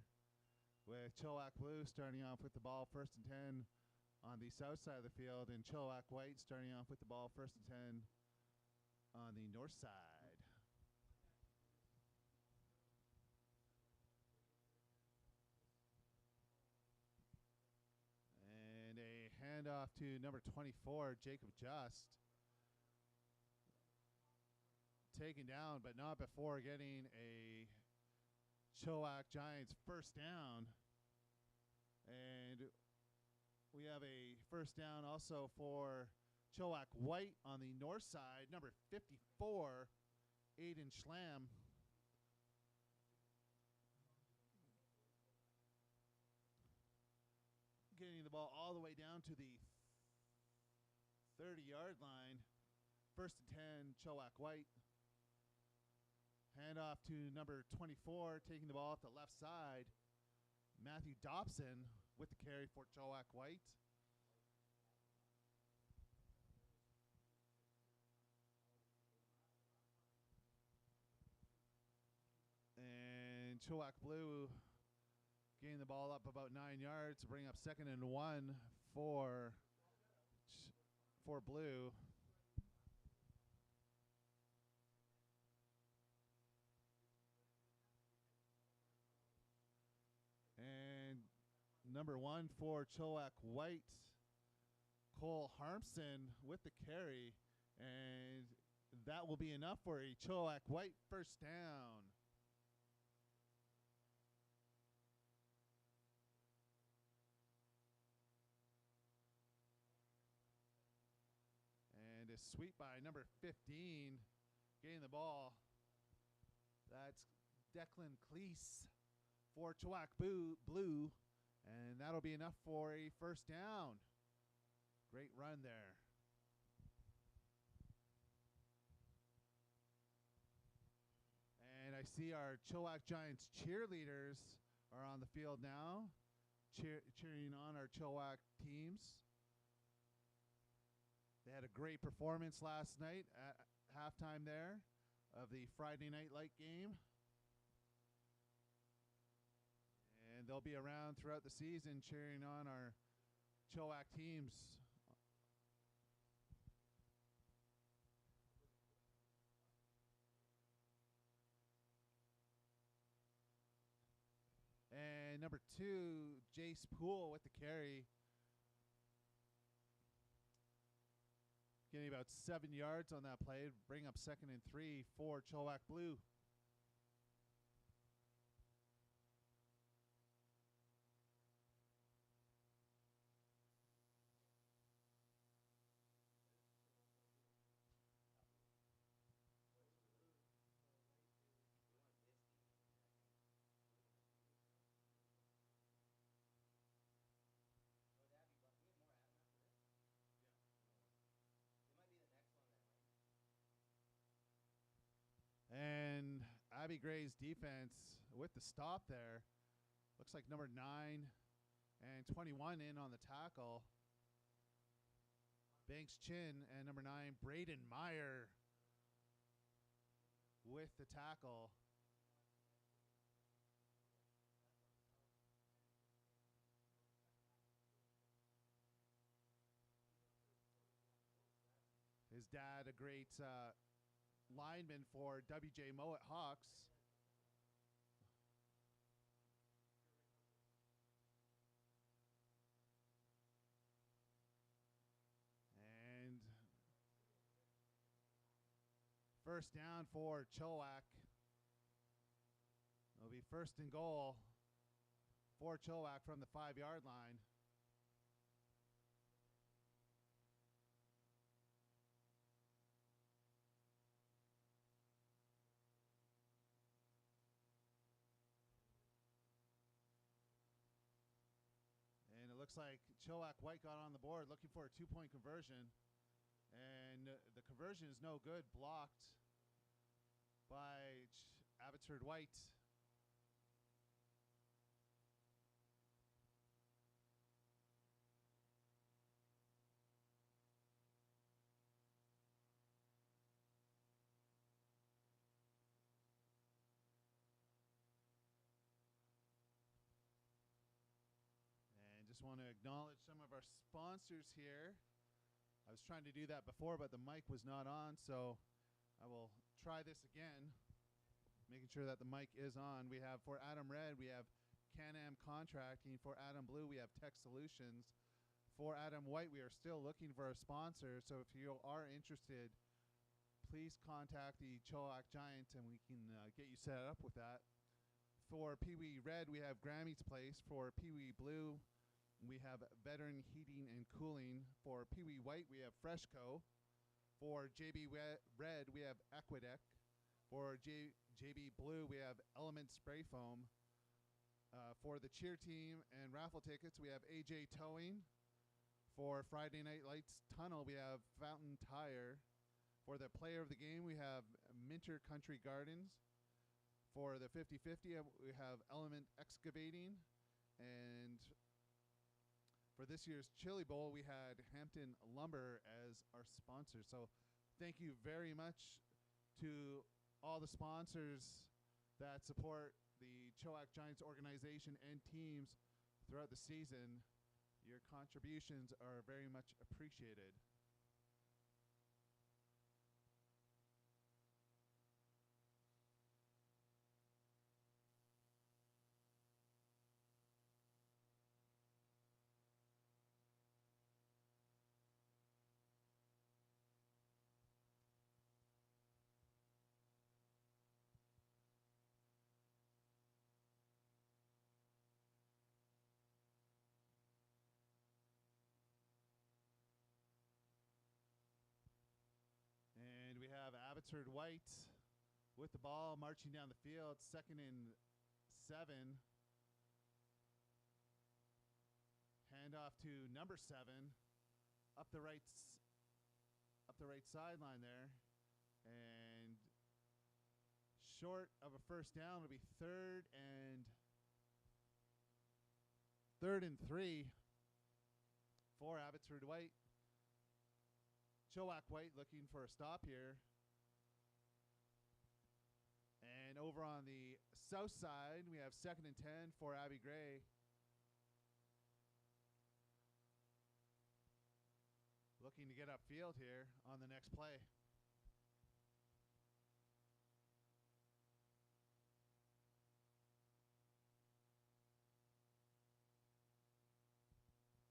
with Chilliwack Blue starting off with the ball 1st and 10 on the south side of the field, and Chilliwack White starting off with the ball 1st and 10 on the north side. And a handoff to number 24, Jacob Just. Taken down, but not before getting a Chilliwack Giants first down. And we have a first down also for Chilliwack White on the north side, number 54, Aiden Schlam. Getting the ball all the way down to the 30-yard line. 1st and 10, Chilliwack White. Handoff to number 24, taking the ball at the left side, Matthew Dobson with the carry for Chilliwack White. And Chilliwack Blue getting the ball up about 9 yards to bring up 2nd and 1 for Blue. And number 1 for Chilliwack White, Cole Harmson with the carry, and that will be enough for a Chilliwack White first down. And a sweep by number 15, getting the ball. That's Declan Cleese for Chilliwack Blue, and that'll be enough for a first down. Great run there. And I see our Chilliwack Giants cheerleaders are on the field now, cheering on our Chilliwack teams. They had a great performance last night at halftime there of the Friday Night Light game. And they'll be around throughout the season cheering on our Chilliwack teams. And number 2, Jace Poole with the carry. Getting about 7 yards on that play, bring up 2nd and 3 for Chilliwack Blue. And Abby Gray's defense with the stop there. Looks like number 9 and 21 in on the tackle. Banks Chin and number 9, Braden Meyer with the tackle. His dad, a great lineman for WJ Mowat Hawks. And first down for Chilliwack. It'll be 1st and goal for Chilliwack from the 5-yard line. And it looks like Chilliwack White got on the board looking for a 2-point conversion. And the conversion is no good, blocked by Abbotsford White. just want to acknowledge some of our sponsors here. I was trying to do that before, but the mic was not on, so I will try this again, making sure that the mic is on. We have, for Adam Red, we have Can-Am Contracting. For Adam Blue, we have Tek Solutions. For Adam White, we are still looking for a sponsor, so if you are interested, please contact the Chilliwack Giants and we can get you set up with that. For Pee Wee Red, we have Grammy's Place. For Pee Wee Blue, we have Veteran Heating and Cooling. For Pee Wee White, we have Freshco. For JB Red, we have Aquadeck. For JB Blue, we have Element Spray Foam. For the cheer team and raffle tickets, we have AJ Towing. For Friday Night Lights Tunnel, we have Fountain Tire. For the player of the game, we have Minter Country Gardens. For the 50-50, we have Element Excavating. And for this year's Chili Bowl, we had Hampton Lumber as our sponsor. So thank you very much to all the sponsors that support the Chilliwack Giants organization and teams throughout the season. Your contributions are very much appreciated. And we have Abbotsford White with the ball marching down the field, 2nd and 7. Handoff to number 7, up the right sideline there, and short of a first down. It'll be 3rd and 3 for Abbotsford White. Chilliwack White looking for a stop here. And over on the south side, we have 2nd and 10 for Abbey Gray. Looking to get upfield here on the next play.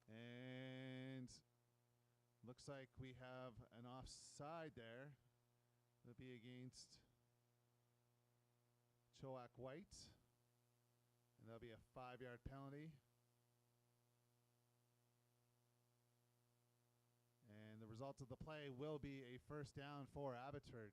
And looks like we have an offside there. That'll be against Chilliwack White. And that'll be a 5-yard penalty. And the result of the play will be a first down for Abbotsford.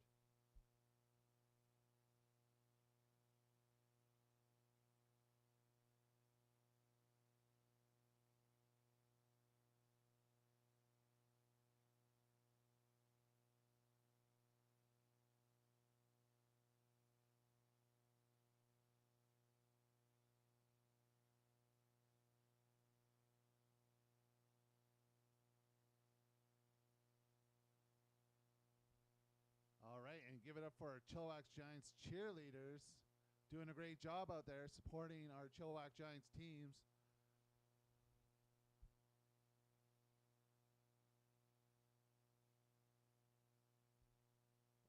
All right, and give it up for our Chilliwack Giants cheerleaders. Doing a great job out there supporting our Chilliwack Giants teams.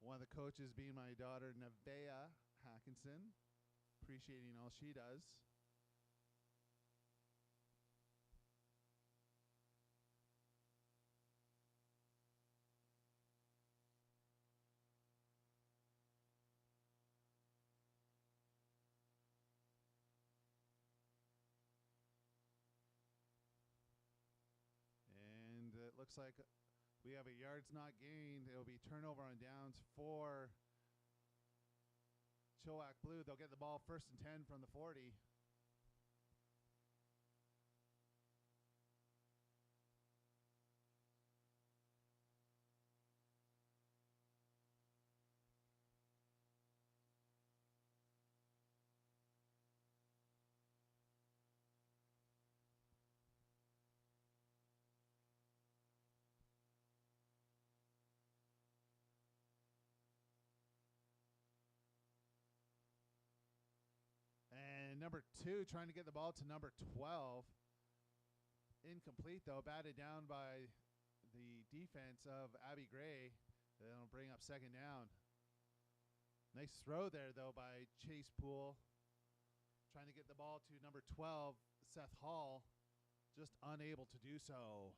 One of the coaches being my daughter, Nevaeh Hackinson. Appreciating all she does. And it looks like we have a yards not gained. It'll be turnover on downs for Chilliwack Blue. They'll get the ball 1st and 10 from the 40. And number 2 trying to get the ball to number 12. incomplete though, batted down by the defense of Abby Gray. That'll bring up second down. Nice throw there though by Chase Poole, trying to get the ball to number 12, Seth Hall, just unable to do so.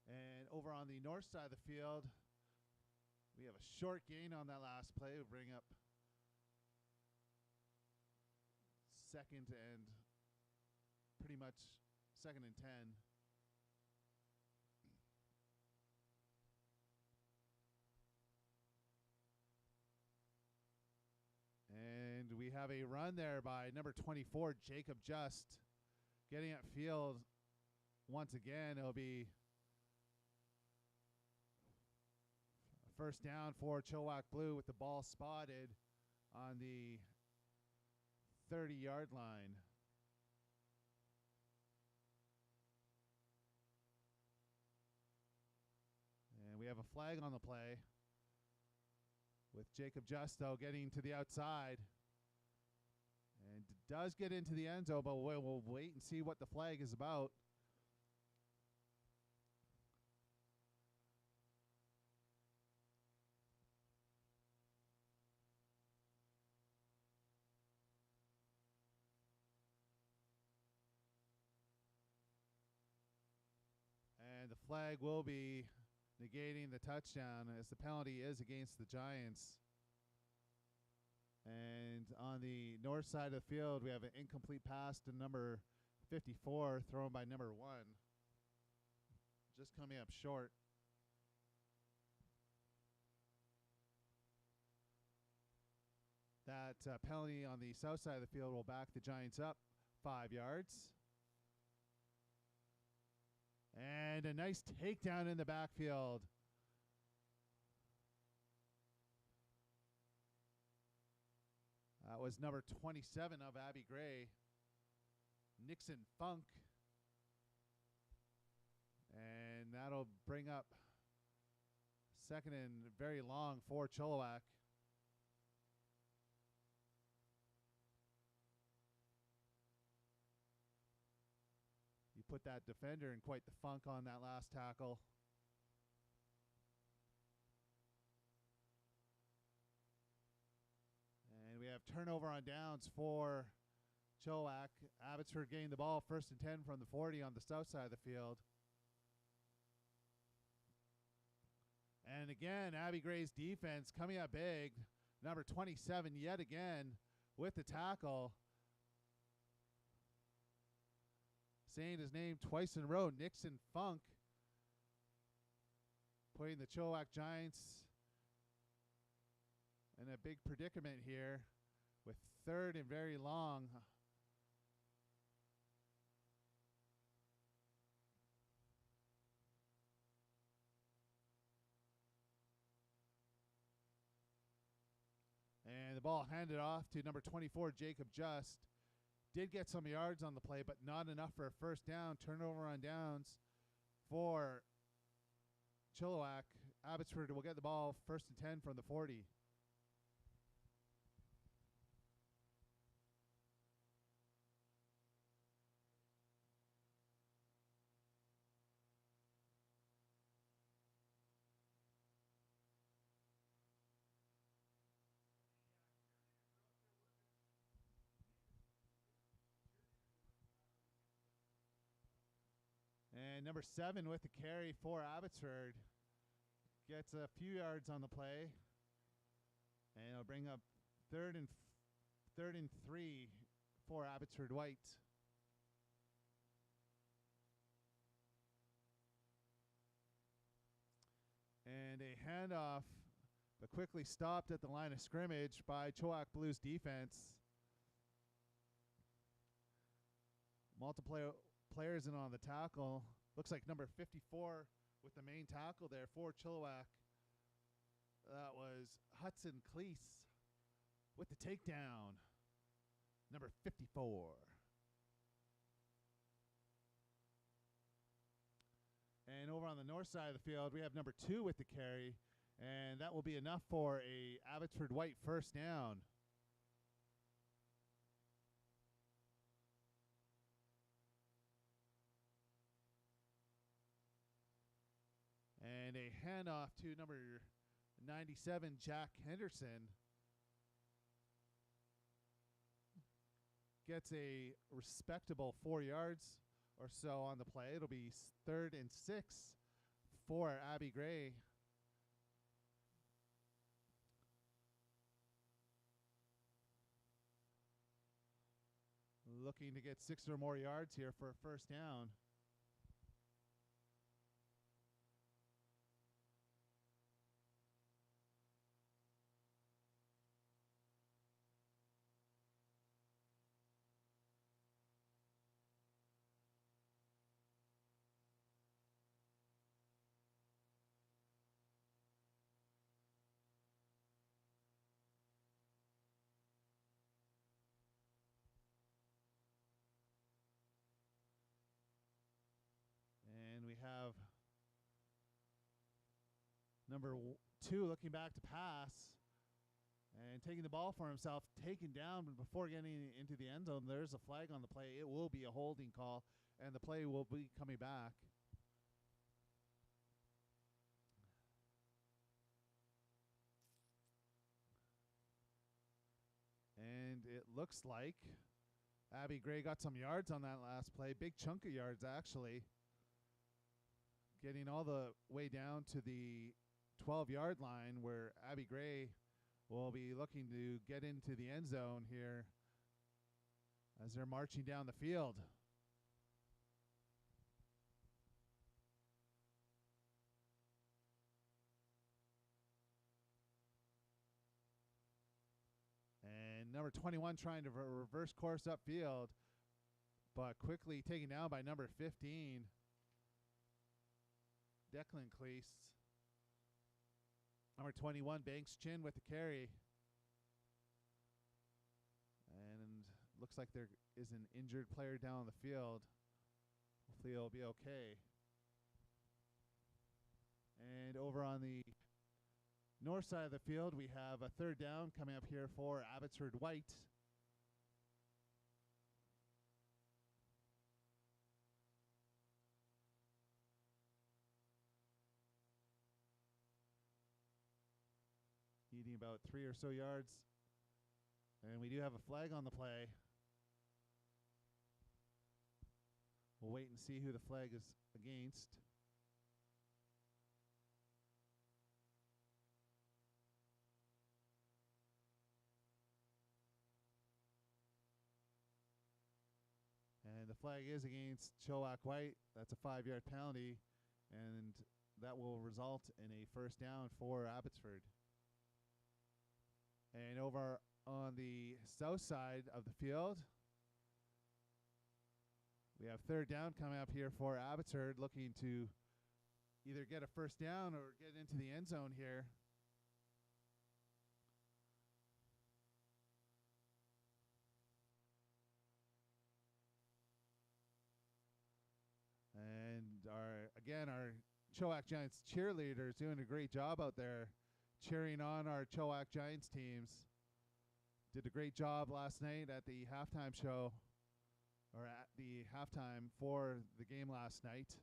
And over on the north side of the field, we have a short gain on that last play. We'll bring up second and pretty much second and 10. And we have a run there by number 24, Jacob Just, getting at field once again. It'll be first down for Chilliwack Blue with the ball spotted on the 30-yard line. And we have a flag on the play, with Jacob Justo getting to the outside. And does get into the end zone, but we'll wait and see what the flag is about. And the flag will be negating the touchdown, as the penalty is against the Giants. And on the north side of the field, we have an incomplete pass to number 54, thrown by number 1. Just coming up short. That penalty on the south side of the field will back the Giants up 5 yards. And a nice takedown in the backfield. That was number 27 of Abby Gray, Nixon Funk. And that'll bring up second and very long for Chilliwack. You put that defender in quite the funk on that last tackle. And we have turnover on downs for Chilliwack. Abbotsford getting the ball first and 10 from the 40 on the south side of the field. And again, Abby Gray's defense coming up big. Number 27 yet again with the tackle. Saying his name twice in a row, Nixon Funk. Putting the Chilliwack Giants in a big predicament here with third and very long. And the ball handed off to number 24, Jacob Just. Did get some yards on the play, but not enough for a first down. Turnover on downs for Chilliwack. Abbotsford will get the ball first and 10 from the 40. And number 7 with the carry for Abbotsford gets a few yards on the play, and it'll bring up third and 3 for Abbotsford White. And a handoff, but quickly stopped at the line of scrimmage by Chilliwack Blues defense. Multiple players in on the tackle. Looks like number 54 with the main tackle there for Chilliwack. That was Hudson Cleese with the takedown. Number 54. And over on the north side of the field, we have number 2 with the carry, and that will be enough for a Abbotsford White first down. And a handoff to number 97, Jack Henderson. Gets a respectable 4 yards or so on the play. It'll be 3rd and 6 for Abby Gray. Looking to get 6 or more yards here for a first down. And we have number 2 looking back to pass and taking the ball for himself, taken down, but before getting into the end zone, there's a flag on the play. It will be a holding call, and the play will be coming back. And it looks like Abby Gray got some yards on that last play. Big chunk of yards, actually. Getting all the way down to the 12-yard line where Abby Gray will be looking to get into the end zone here as they're marching down the field. And number 21 trying to reverse course upfield, but quickly taken down by number 15, Declan Cleese. Number 21, Banks Chin with the carry. And looks like there is an injured player down the field. Hopefully it'll be okay. And over on the north side of the field, we have a 3rd down coming up here for Abbotsford White. Needing about 3 or so yards. And we do have a flag on the play. We'll wait and see who the flag is against. And the flag is against Chilliwack White. That's a 5-yard penalty, and that will result in a first down for Abbotsford. And over on the south side of the field, we have 3rd down coming up here for Abbotsford, looking to either get a first down or get into the end zone here. And our Chilliwack Giants cheerleaders doing a great job out there cheering on our Chilliwack Giants teams. Did a great job last night at the halftime show, or at the halftime for the game last night.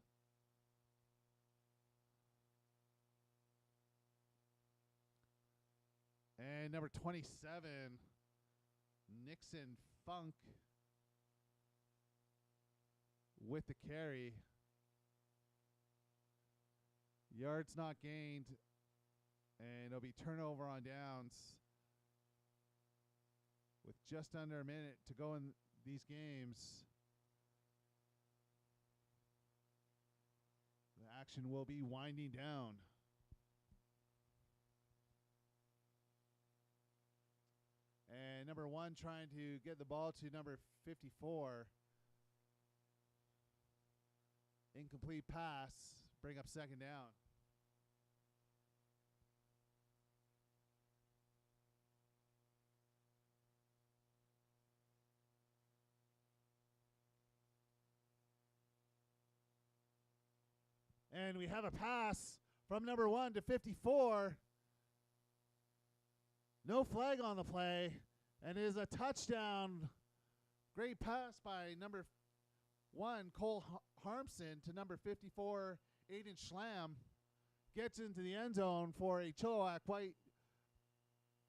And number 27, Nixon Funk with the carry. Yards not gained, and it'll be turnover on downs with just under a minute to go in these games. The action will be winding down. And number 1 trying to get the ball to number 54. Incomplete pass, bring up 2nd down. And we have a pass from number 1 to 54. No flag on the play, and it is a touchdown. Great pass by number 1, Cole Harmson, to number 54, Aiden Schlam. gets into the end zone for a Chilliwack White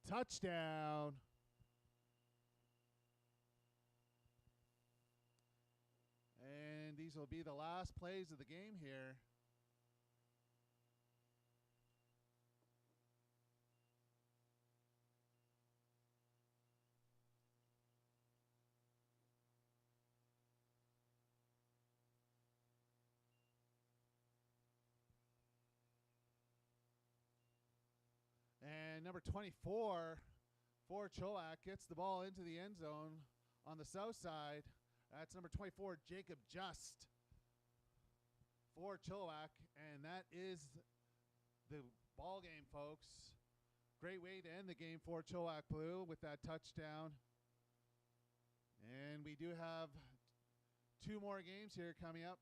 touchdown. And these will be the last plays of the game here. And number 24 for Chilliwack gets the ball into the end zone on the south side. That's number 24, Jacob Just for Chilliwack. And that is the ball game, folks. Great way to end the game for Chilliwack Blue with that touchdown. And we do have 2 more games here coming up.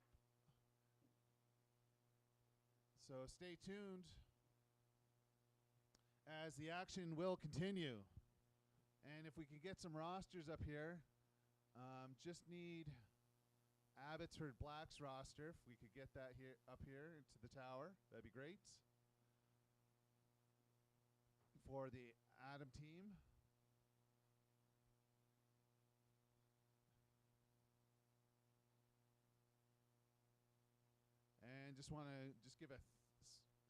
So stay tuned as the action will continue. And if we can get some rosters up here, just need Abbotsford Black's roster. If we could get that here up here into the tower, that'd be great. For the Adam team. And just want to give a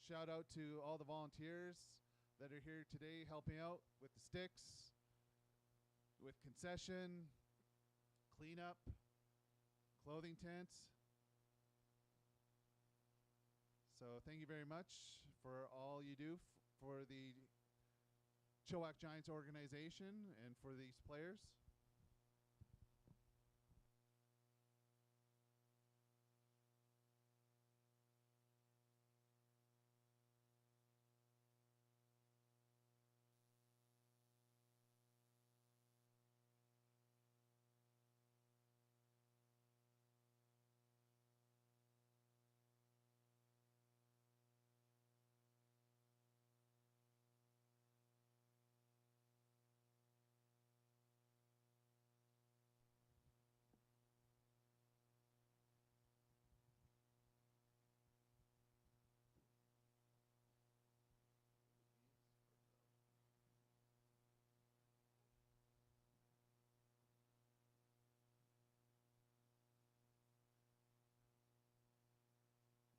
shout out to all the volunteers that are here today helping out with the sticks, with concession, cleanup, clothing tents. So thank you very much for all you do for the Chilliwack Giants organization and for these players.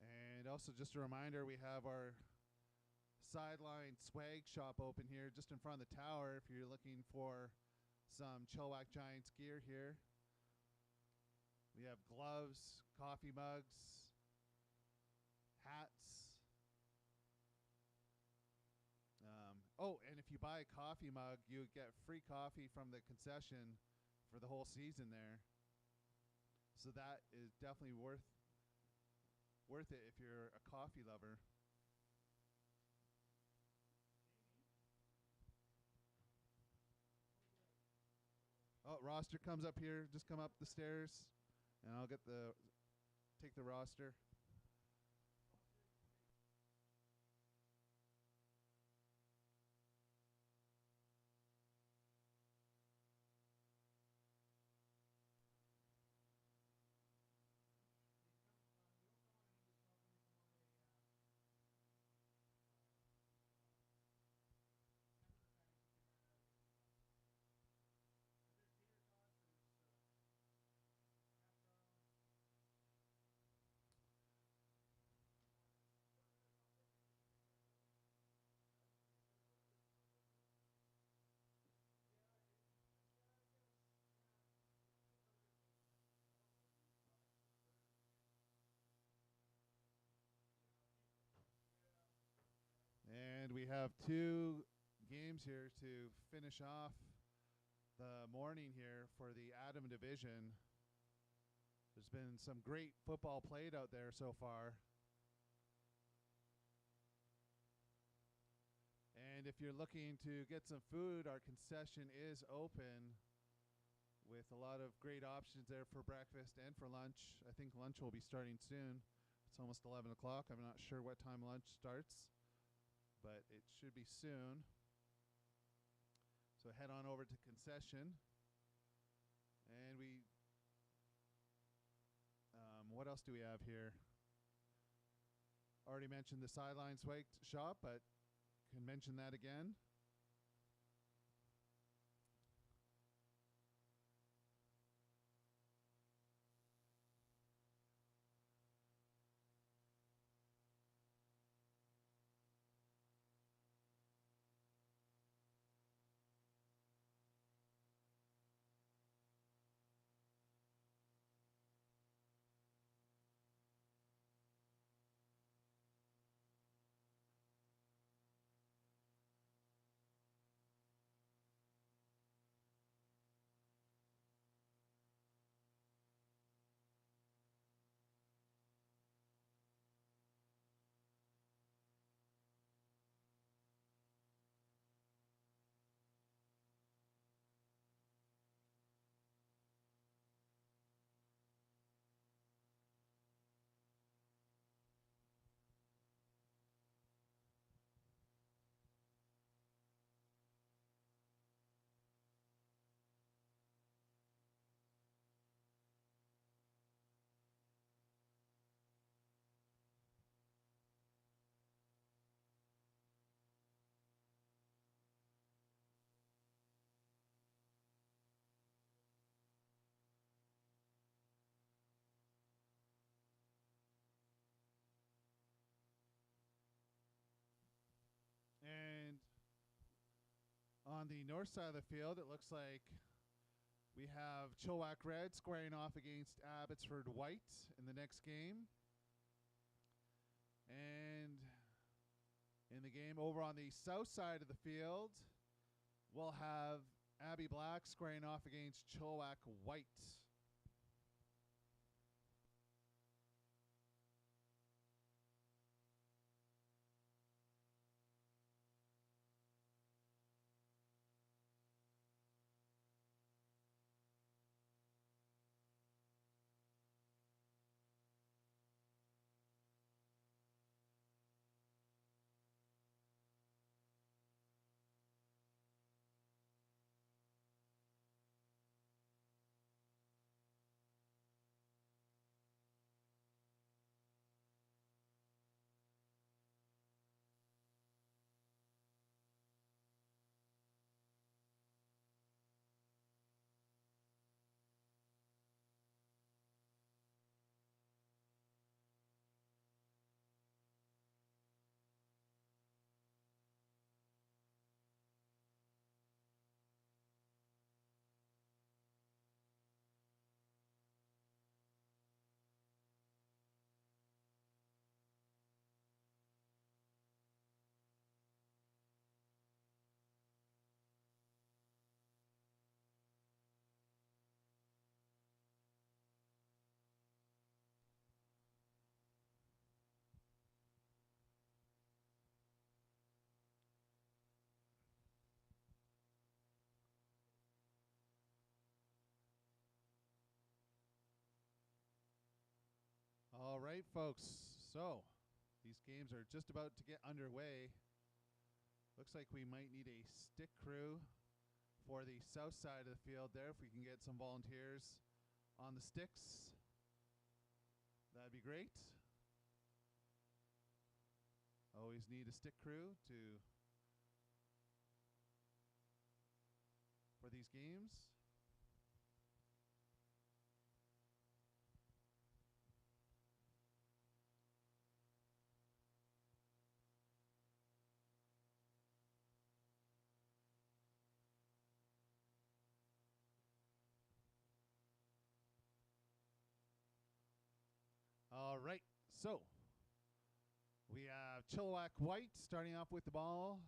And also just a reminder, we have our sideline swag shop open here just in front of the tower if you're looking for some Chilliwack Giants gear here. We have gloves, coffee mugs, hats. Oh, and if you buy a coffee mug, you get free coffee from the concession for the whole season there. So that is definitely worth it if you're a coffee lover. Oh, roster comes up here. Just come up the stairs, and I'll take the roster. And we have 2 games here to finish off the morning here for the Adam division. There's been some great football played out there so far. And if you're looking to get some food, our concession is open with a lot of great options there for breakfast and for lunch. I think lunch will be starting soon. It's almost 11 o'clock. I'm not sure what time lunch starts, but it should be soon. So head on over to concession. And what else do we have here? Already mentioned the sideline swag shop, but can mention that again. And on the north side of the field, it looks like we have Chilliwack Red squaring off against Abbotsford White in the next game. And in the game over on the south side of the field, we'll have Abbey Black squaring off against Chilliwack White. All right, folks. So these games are just about to get underway. Looks like we might need a stick crew for the south side of the field there. If we can get some volunteers on the sticks, that'd be great. Always need a stick crew for these games. All right, so we have Chilliwack White starting off with the ball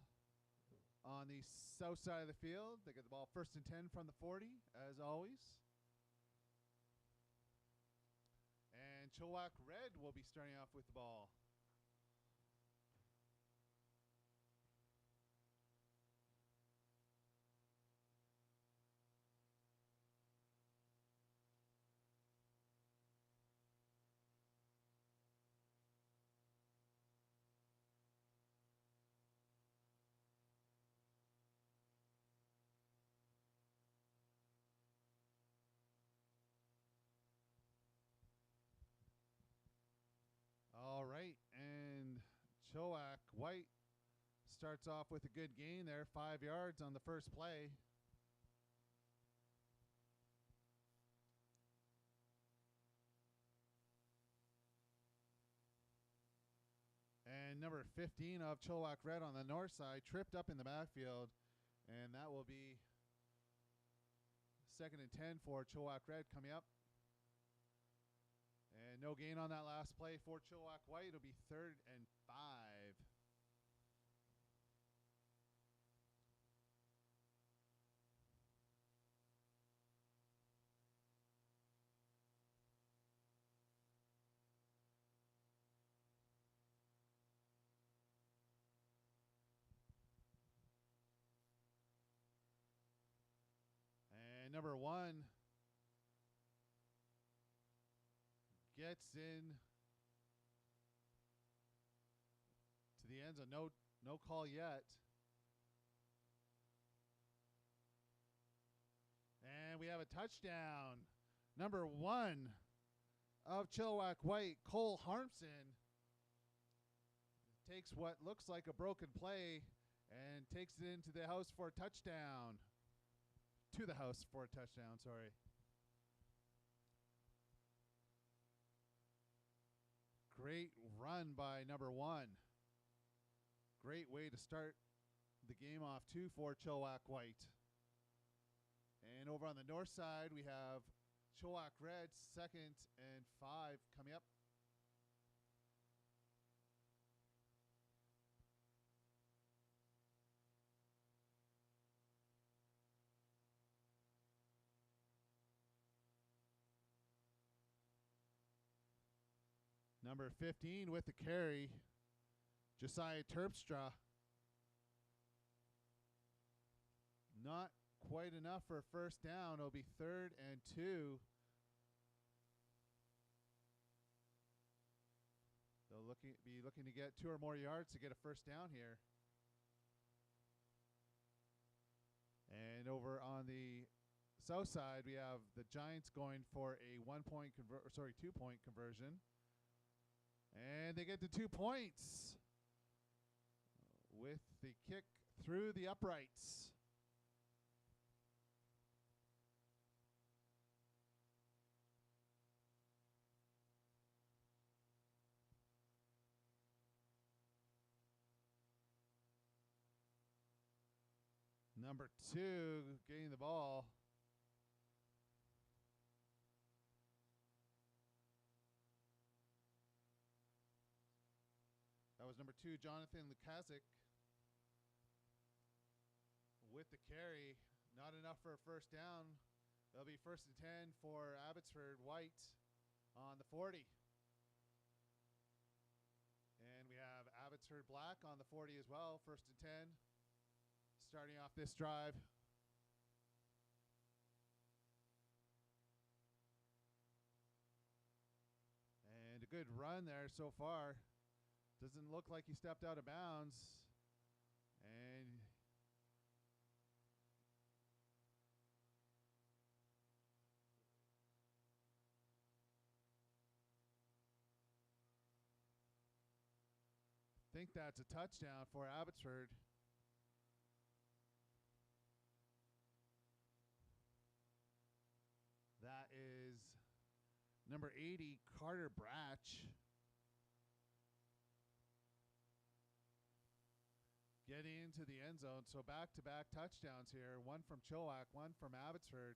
on the south side of the field. They get the ball 1st and 10 from the 40, as always. And Chilliwack Red will be starting off with the ball. All right. Chilliwack White starts off with a good gain there, 5 yards on the first play. And number 15 of Chilliwack Red on the north side tripped up in the backfield, and that will be 2nd and 10 for Chilliwack Red coming up. And no gain on that last play for Chilliwack White. It'll be 3rd and 5. And number 1 gets in to the end zone. No call yet. And we have a touchdown. Number 1 of Chilliwack White, Cole Harmson, takes what looks like a broken play and takes it into the house for a touchdown. To the house for a touchdown, sorry. Great run by number 1. Great way to start the game off too for Chilliwack White. And over on the north side, we have Chilliwack Red, 2nd and 5 coming up. Number 15 with the carry, Josiah Terpstra. Not quite enough for a first down. It'll be 3rd and 2. They'll be looking to get 2 or more yards to get a first down here. And over on the south side, we have the Giants going for a 2-point conversion. And they get to 2 points with the kick through the uprights. Number 2 getting the ball. That was number 2, Jonathan Lukazik, with the carry. Not enough for a first down. It'll be 1st and 10 for Abbotsford. White on the 40. And we have Abbotsford Black on the 40 as well. 1st and 10. Starting off this drive. And a good run there so far. Doesn't look like he stepped out of bounds. And I think that's a touchdown for Abbotsford. That is number 80, Carter Bratch. Getting into the end zone. So back-to-back touchdowns here. One from Chilliwack, one from Abbotsford.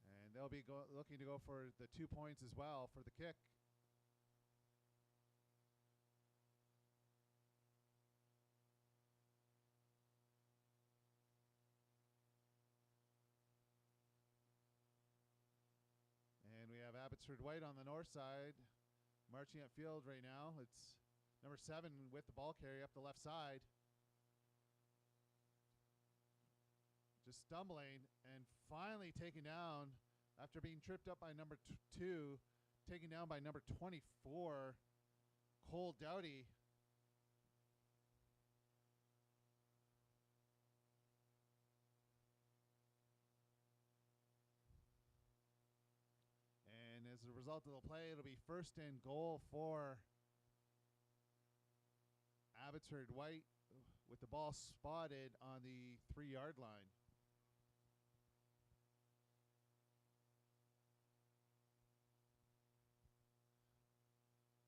And they'll be looking to go for the 2 points as well for the kick. And we have Abbotsford White on the north side, marching up field right now. It's number 7 with the ball carry up the left side. Just stumbling and finally taken down after being tripped up by number 2, taken down by number 24, Cole Doughty. And as a result of the play, it'll be 1st and goal for Abbotsford white with the ball spotted on the 3-yard line.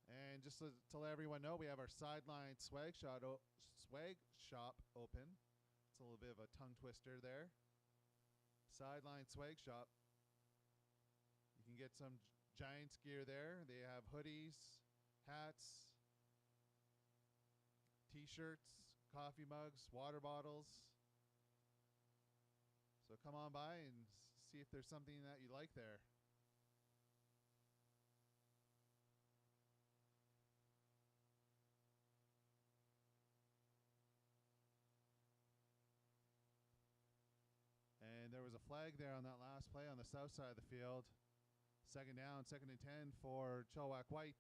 And just to let everyone know, we have our sideline swag shop open. It's a little bit of a tongue twister there. Sideline swag shop. You can get some Giants gear there. They have hoodies, hats, t-shirts, coffee mugs, water bottles. So come on by and see if there's something that you like there. And there was a flag there on that last play on the south side of the field. Second down, 2nd and 10 for Chilliwack White.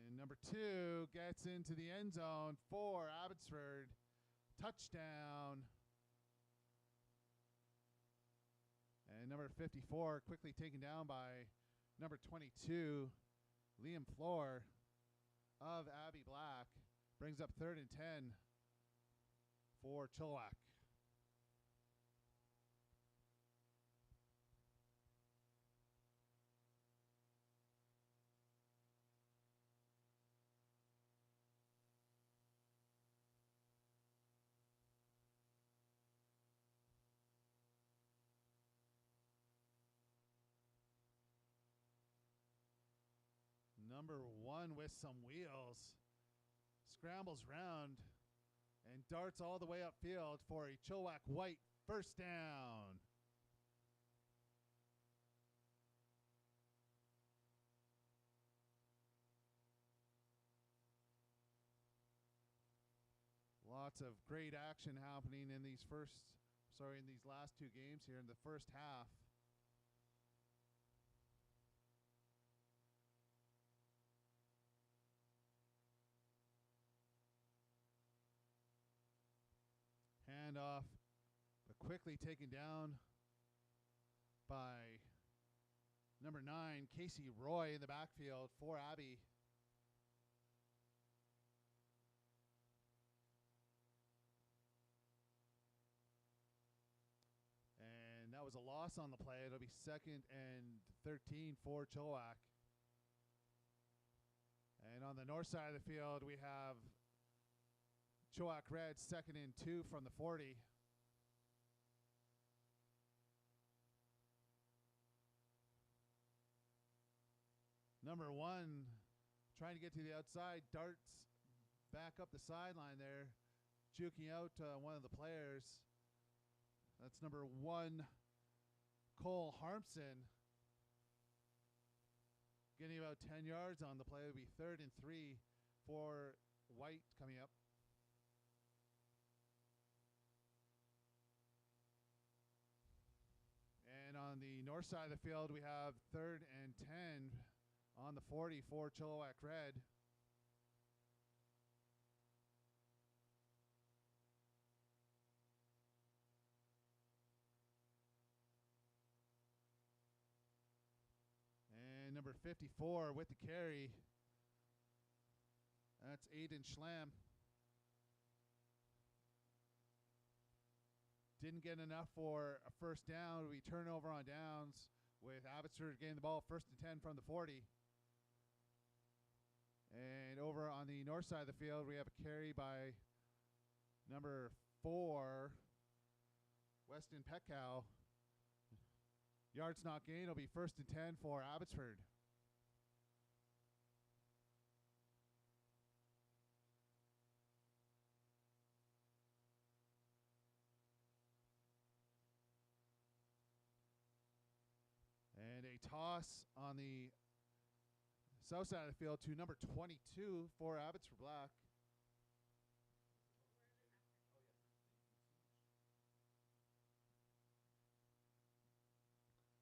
And number 2 gets into the end zone for Abbotsford. Touchdown. And number 54 quickly taken down by number 22, Liam Floor of Abby Black. Brings up 3rd and 10 for Chilliwack. Number 1 with some wheels. Scrambles round and darts all the way upfield for a Chilliwack White first down. Lots of great action happening in these last 2 games here in the first half. Handoff, but quickly taken down by number 9, Casey Roy in the backfield for Abbey. And that was a loss on the play. It'll be 2nd and 13 for Chilliwack. And on the north side of the field, we have Chilliwack Red 2nd and 2 from the 40. Number 1 trying to get to the outside, darts back up the sideline there, juking out one of the players. That's number 1, Cole Harmson. Getting about 10 yards on the play. It'll be 3rd and 3 for White coming up. And on the north side of the field, we have 3rd and 10 on the 40 for Chilliwack Red. And number 54 with the carry. That's Aiden Schlamm. Didn't get enough for a first down. We turnover on downs with Abbotsford getting the ball 1st and 10 from the 40. And over on the north side of the field, we have a carry by number 4, Weston Petcow. Yards not gained. It'll be 1st and 10 for Abbotsford. And a toss on the south side of the field to number 22 for Abbotsford Black.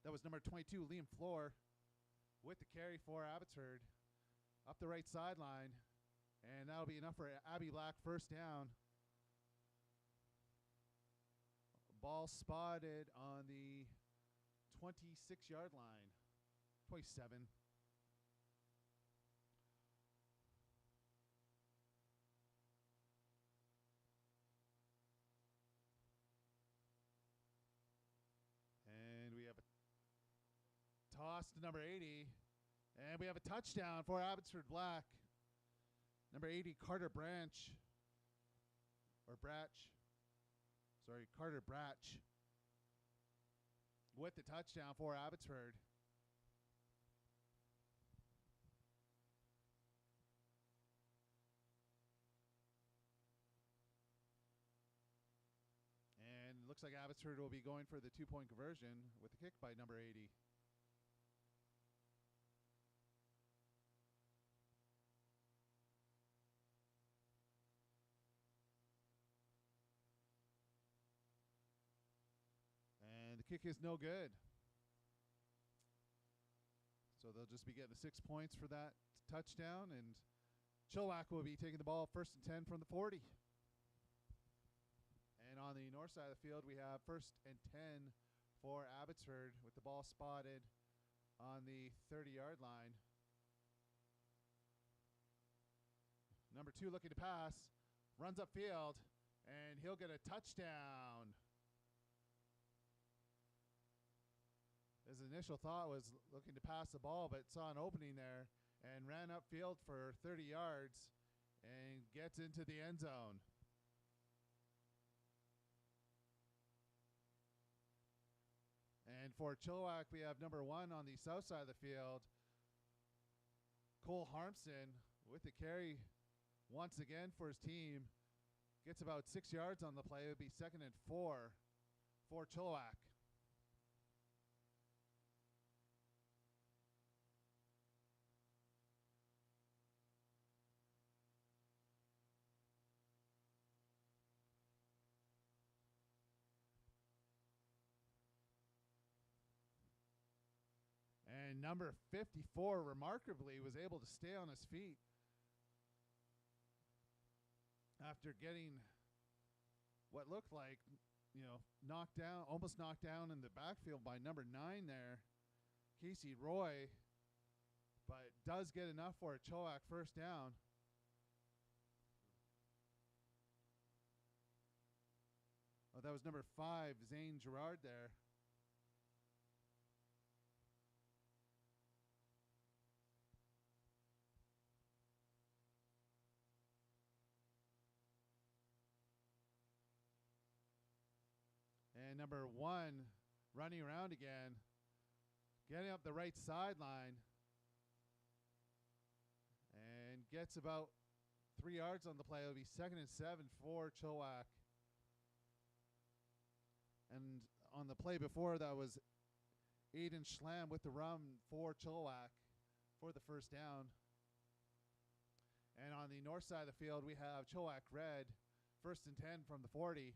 That was number 22, Liam Floor, with the carry for Abbotsford. Up the right sideline. And that'll be enough for Abby Black first down. Ball spotted on the 26-yard line. 27. And we have a toss to number 80. And we have a touchdown for Abbotsford Black. Number 80, Carter Branch. Or Bratch. Sorry, Carter Bratch. With the touchdown for Abbotsford. And it looks like Abbotsford will be going for the 2-point conversion with the kick by number 80. And the kick is no good. So they'll just be getting the 6 points for that touchdown. And Chilliwack will be taking the ball 1st and 10 from the 40. And on the north side of the field, we have 1st and 10 for Abbotsford with the ball spotted on the 30-yard line. Number 2 looking to pass, runs upfield, and he'll get a touchdown. His initial thought was looking to pass the ball, but saw an opening there and ran upfield for 30 yards and gets into the end zone. And for Chilliwack, we have number 1 on the south side of the field, Cole Harmson, with the carry once again for his team. Gets about 6 yards on the play. It would be 2nd and 4 for Chilliwack. And number 54, remarkably, was able to stay on his feet after getting what looked like, knocked down, almost knocked down in the backfield by number 9 there, Casey Roy, but does get enough for a Chilliwack first down. Oh, that was number 5, Zane Gerard there. And number 1 running around again, getting up the right sideline, and gets about 3 yards on the play. It'll be 2nd and 7 for Chilliwack. And on the play before, that was Aiden Schlam with the run for Chilliwack for the first down. And on the north side of the field, we have Chilliwack red, 1st and 10 from the 40.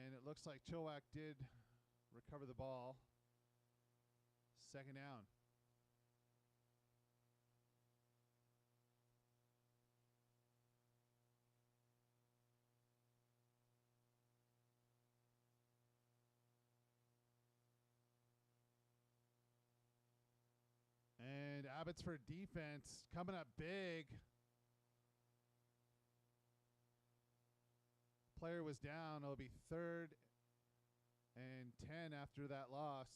And it looks like Chilliwack did recover the ball. 2nd down. And Abbotsford defense coming up big. Player was down. It'll be 3rd and 10 after that loss.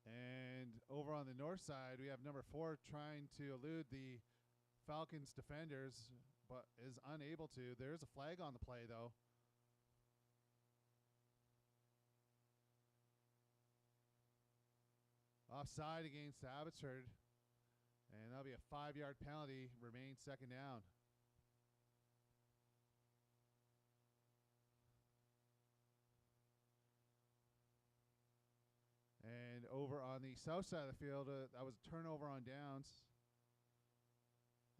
And over on the north side, we have number 4 trying to elude the Falcons defenders, but is unable to. There's a flag on the play, though. Offside against Abbotsford. And that'll be a 5-yard penalty. Remains 2nd down. over on the south side of the field, that was a turnover on downs.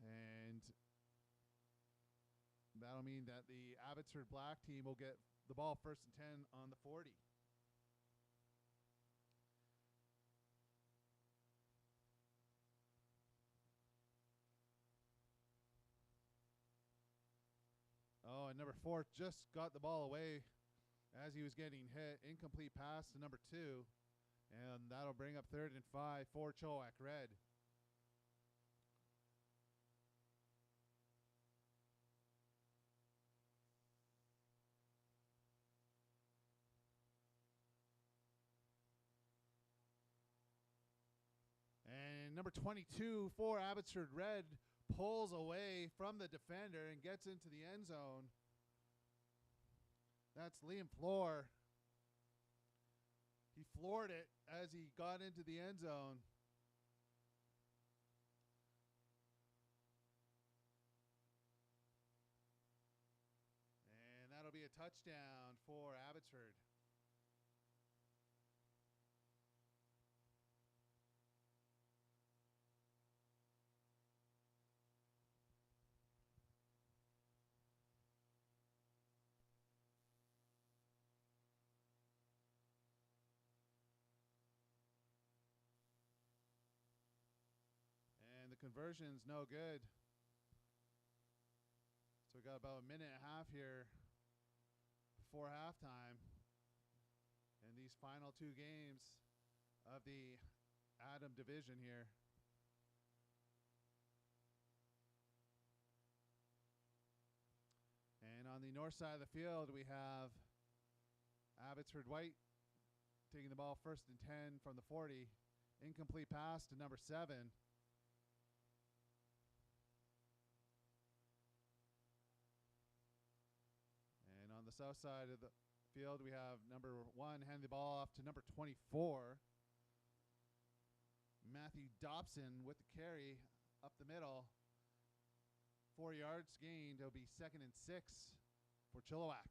And that'll mean that the Abbotsford Black team will get the ball 1st and 10 on the 40. Oh, and number 4 just got the ball away as he was getting hit. Incomplete pass to number 2. And that'll bring up 3rd and 5 for Chilliwack Red. And number 22 for Abbotsford Red pulls away from the defender and gets into the end zone. That's Liam Floor. He floored it as he got into the end zone. And that'll be a touchdown for Abbotsford. And the conversion's no good. So we got about a minute and a half here before halftime. And these final 2 games of the Adam division here. And on the north side of the field, we have Abbotsford White taking the ball 1st and 10 from the 40. Incomplete pass to number 7. And on the south side of the field, we have number 1 handing the ball off to number 24. Matthew Dobson with the carry up the middle. 4 yards gained. It'll be 2nd and 6 for Chilliwack.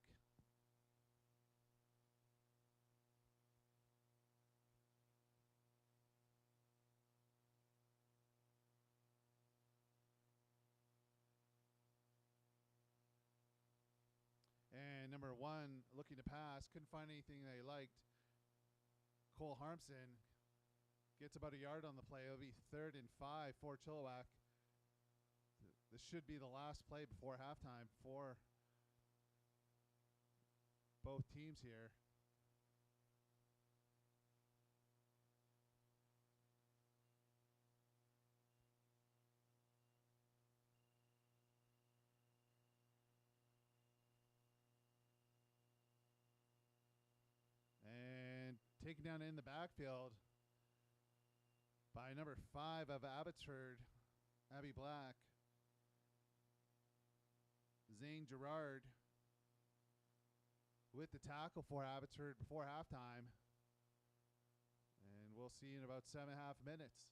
And number 1 looking to pass, couldn't find anything they liked. Cole Harmson gets about a yard on the play. It'll be 3rd and 5 for Chilliwack. This should be the last play before halftime for both teams here. And taken down in the backfield by number 5 of Abbotsford, Abby Black. Zane Gerard with the tackle for Abbotsford before halftime. And we'll see in about 7.5 minutes.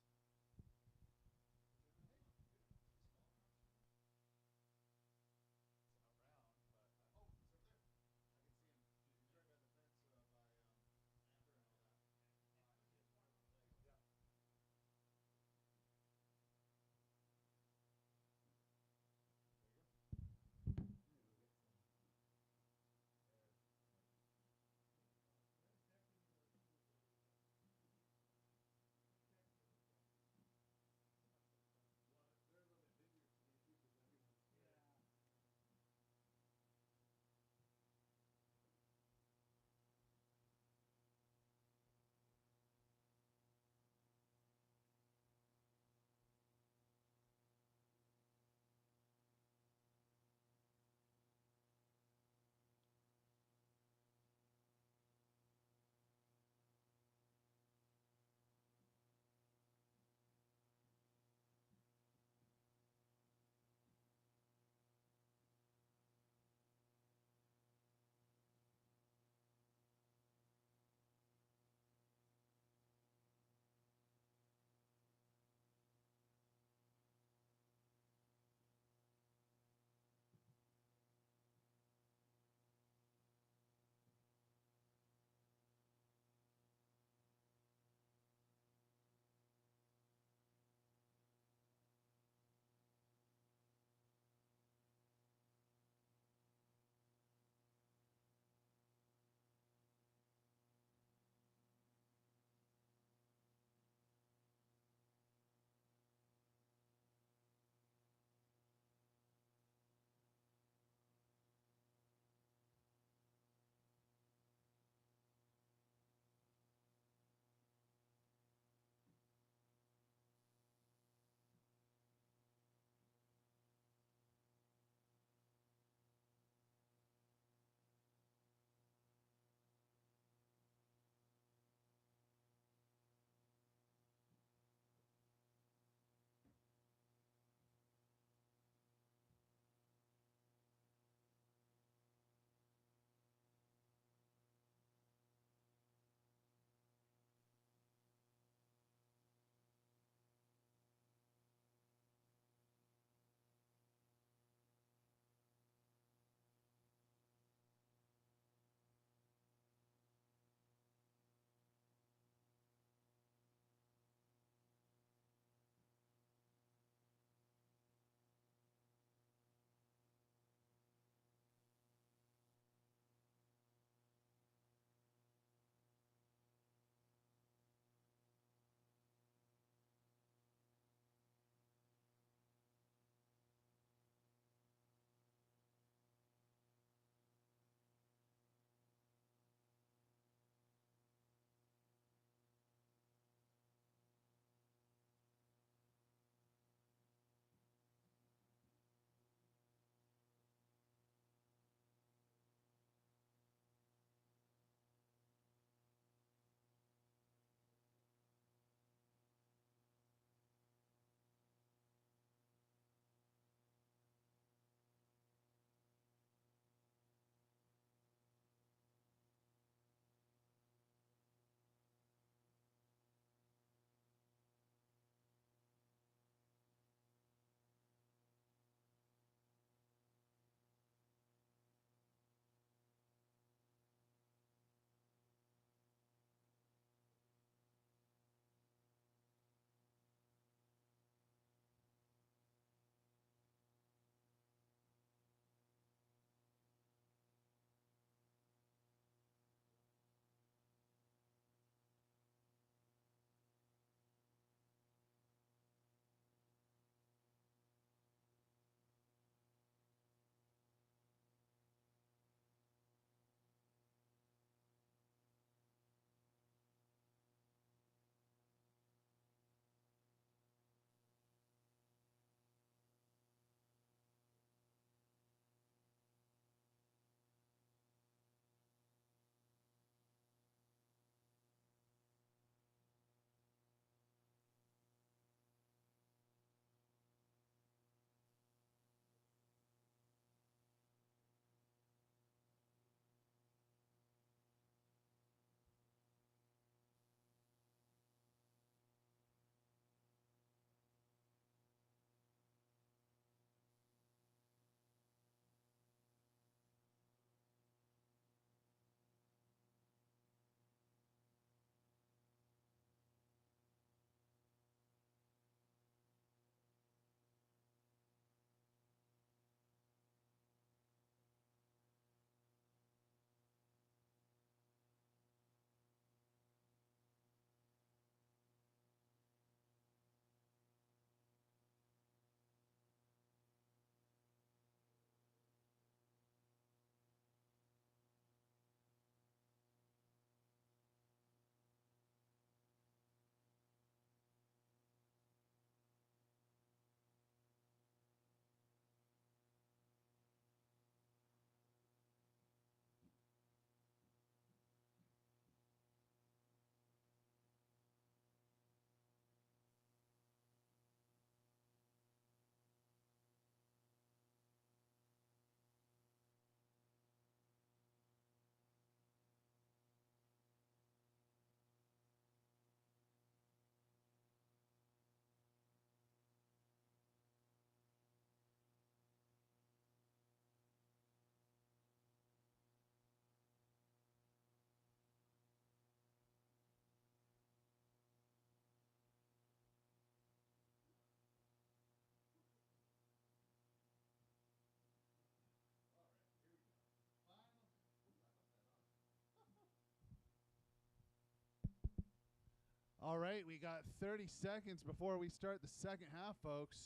All right, we got 30 seconds before we start the second half, folks.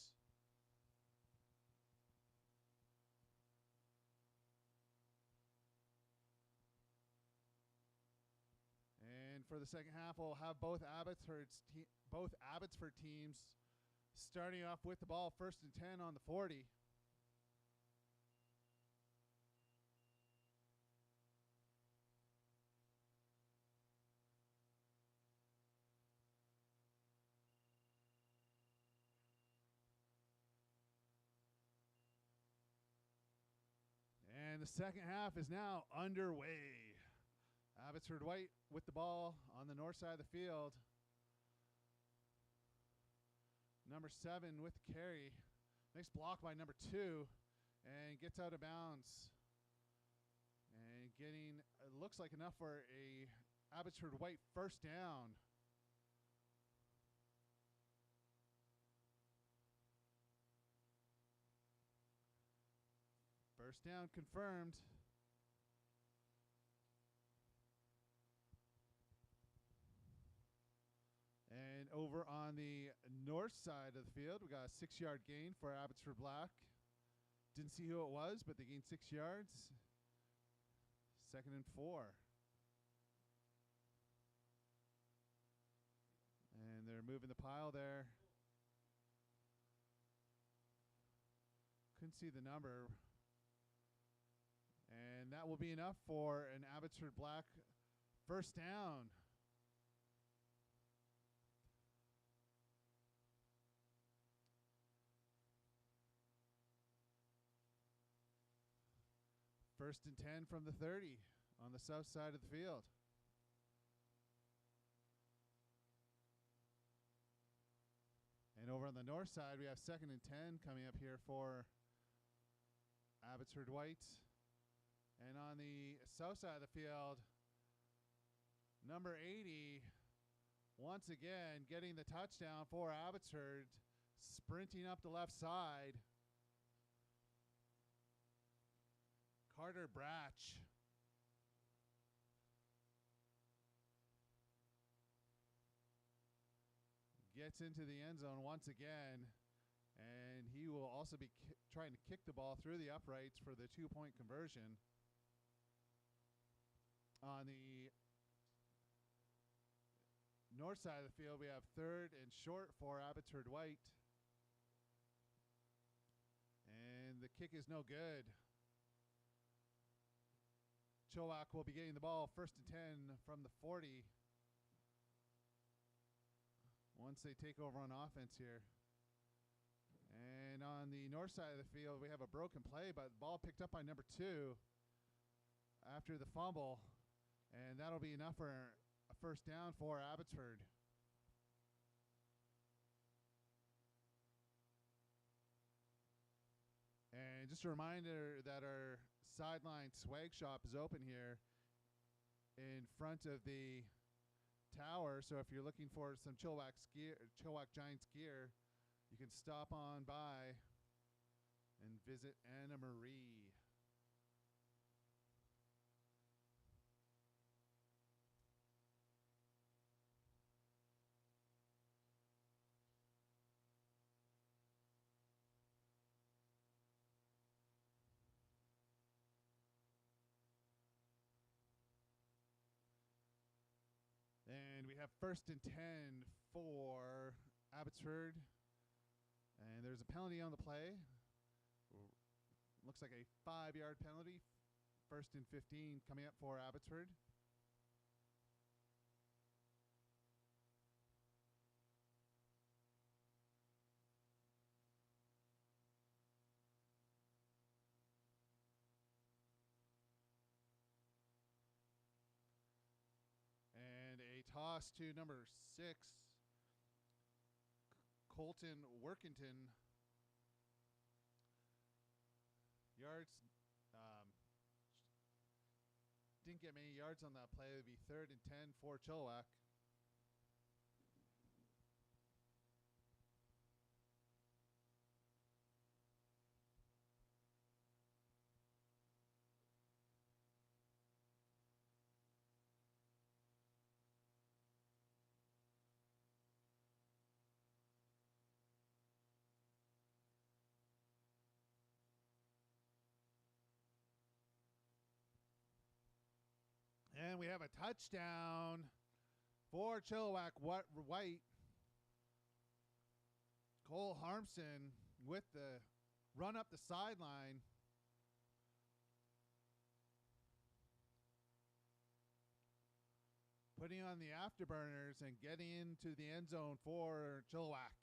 And for the second half, we'll have both Abbotsford teams starting off with the ball, 1st and 10 on the 40. And the second half is now underway. Abbotsford White with the ball on the north side of the field. Number 7 with the carry. Nice block by number 2 and gets out of bounds. And getting, it looks like enough for a Abbotsford White first down. First down confirmed. And over on the north side of the field, we got a 6-yard gain for Abbotsford Black. Didn't see who it was, but they gained 6 yards. 2nd and 4. And they're moving the pile there. Couldn't see the number. And that will be enough for an Abbotsford Black first down. First and 10 from the 30 on the south side of the field. And over on the north side, we have 2nd and 10 coming up here for Abbotsford White. And on the south side of the field, number 80, once again, getting the touchdown for Abbotsford, sprinting up the left side. Carter Bratch. Gets into the end zone once again, and he will also be trying to kick the ball through the uprights for the 2-point conversion. On the north side of the field, we have 3rd and short for Abbotsford White. And the kick is no good. Chilliwack will be getting the ball 1st and 10 from the 40 once they take over on offense here. And on the north side of the field, we have a broken play, but the ball picked up by number 2 after the fumble. And that'll be enough for a first down for Abbotsford. And just a reminder that our sideline swag shop is open here in front of the tower. So if you're looking for some Chilliwack Giants gear, you can stop on by and visit Anna Marie. And we have 1st and 10 for Abbotsford. And there's a penalty on the play. Looks like a 5-yard penalty. 1st and 15 coming up for Abbotsford. And a toss to number 6, Colton Workington. Yards, didn't get many yards on that play. It would be 3rd and 10 for Chilliwack. And we have a touchdown for Chilliwack White. Cole Harmson with the run up the sideline. Putting on the afterburners and getting into the end zone for Chilliwack.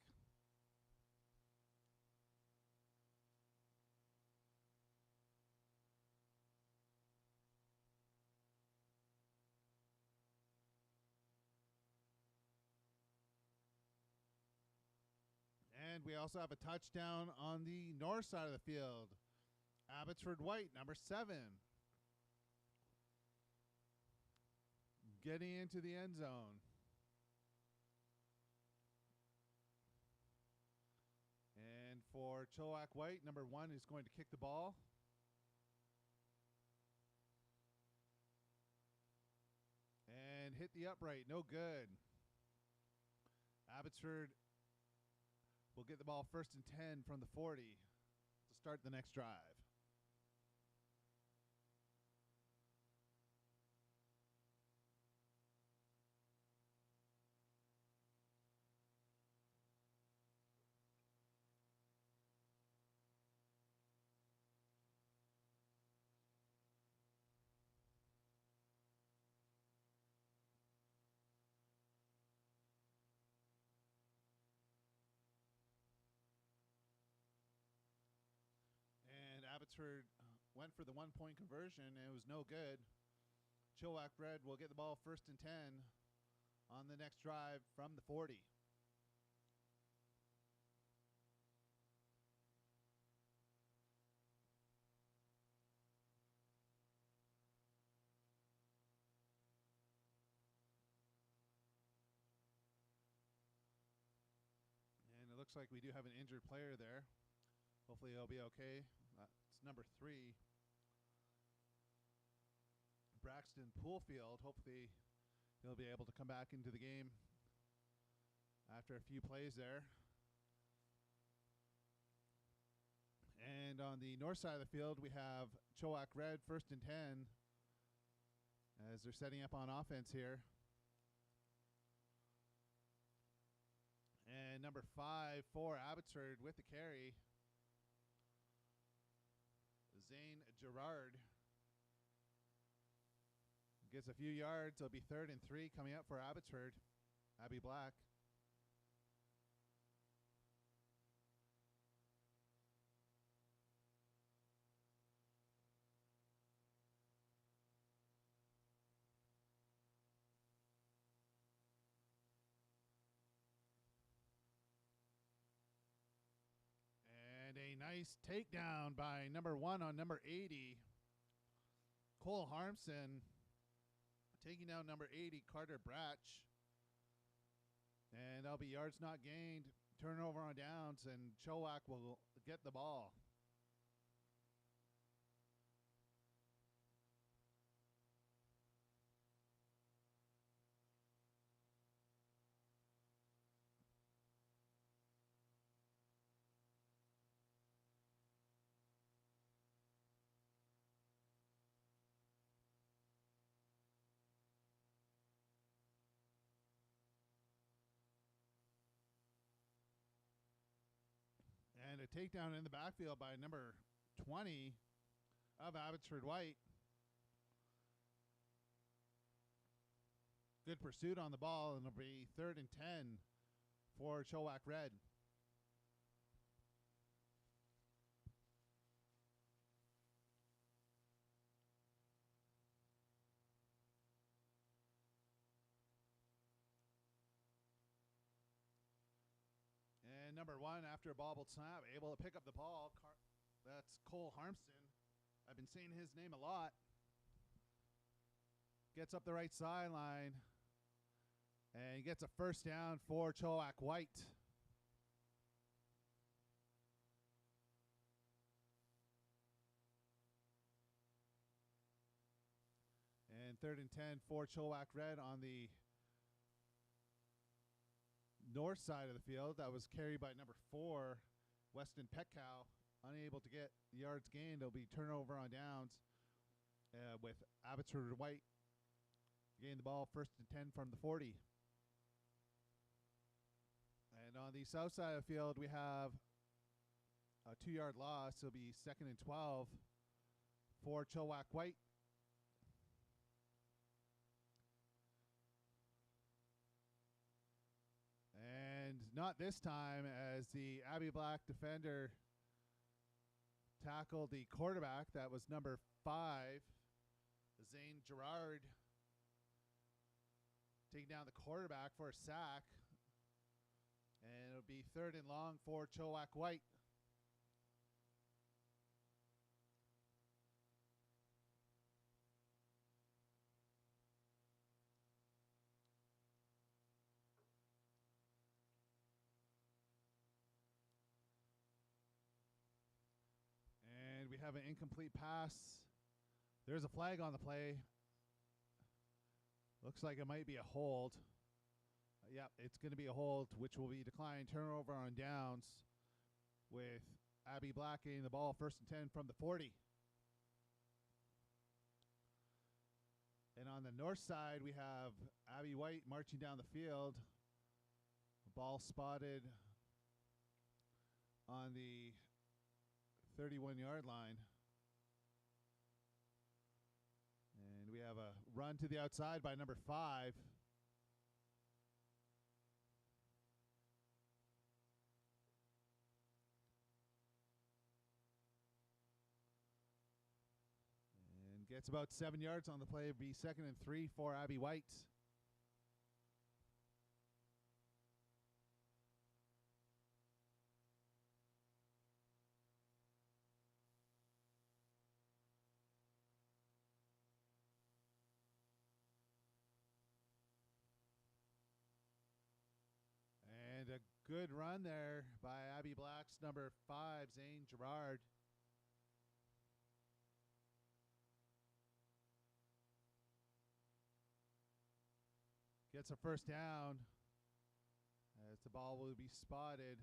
And we also have a touchdown on the north side of the field. Abbotsford White, number 7. Getting into the end zone. And for Chilliwack White, number 1 is going to kick the ball. And hit the upright, no good. Abbotsford will get the ball 1st and 10 from the 40 to start the next drive. And Abbotsford went for the 1-point conversion, and it was no good. Chilliwack Red will get the ball 1st and 10 on the next drive from the 40. And it looks like we do have an injured player there. Hopefully he'll be okay. It's number 3, Braxton Poolfield. Hopefully he'll be able to come back into the game after a few plays there. And on the north side of the field, we have Chilliwack Red 1st and 10 as they're setting up on offense here. And number 5 for Abbotsford with the carry, Zane Gerard. Gets a few yards. It'll be 3rd and 3 coming up for Abbotsford. Abby Black. And a nice takedown by number 1 on number 80. Cole Harmson taking down number 80, Carter Bratch. And that'll be yards not gained. Turnover on downs, and Chilliwack will get the ball. And a takedown in the backfield by number 20 of Abbotsford White. Good pursuit on the ball, and it'll be 3rd and 10 for Chilliwack Red. And number 1, after a bobbled snap, able to pick up the ball. That's Cole Harmson. I've been saying his name a lot. Gets up the right sideline. And he gets a 1st down for Chilliwack White. And 3rd and 10 for Chilliwack Red on the north side of the field. That was carried by number 4, Weston Petcow. Unable to get yards gained. There'll be turnover on downs with Abbotsford White Gain the ball, 1st and 10 from the 40. And on the south side of the field, we have a 2-yard loss. It'll be 2nd and 12 for Chilliwack White. And not this time, as the Abbey Black defender tackled the quarterback. That was number 5, Zane Gerard, taking down the quarterback for a sack. And it'll be 3rd and long for Chilliwack White. And we have an incomplete pass. There's a flag on the play. Looks like it might be a hold. Yep, it's going to be a hold, which will be declined. Turnover on downs with Abbey Black getting the ball, 1st and 10 from the 40. And on the north side, we have Abbey White marching down the field. Ball spotted on the 31-yard line. And we have a run to the outside by number 5. And gets about 7 yards on the play. It'll be 2nd and 3 for Abbey White. And a good run there by Abbey Black's number 5, Zane Gerard. Gets a 1st down as the ball will be spotted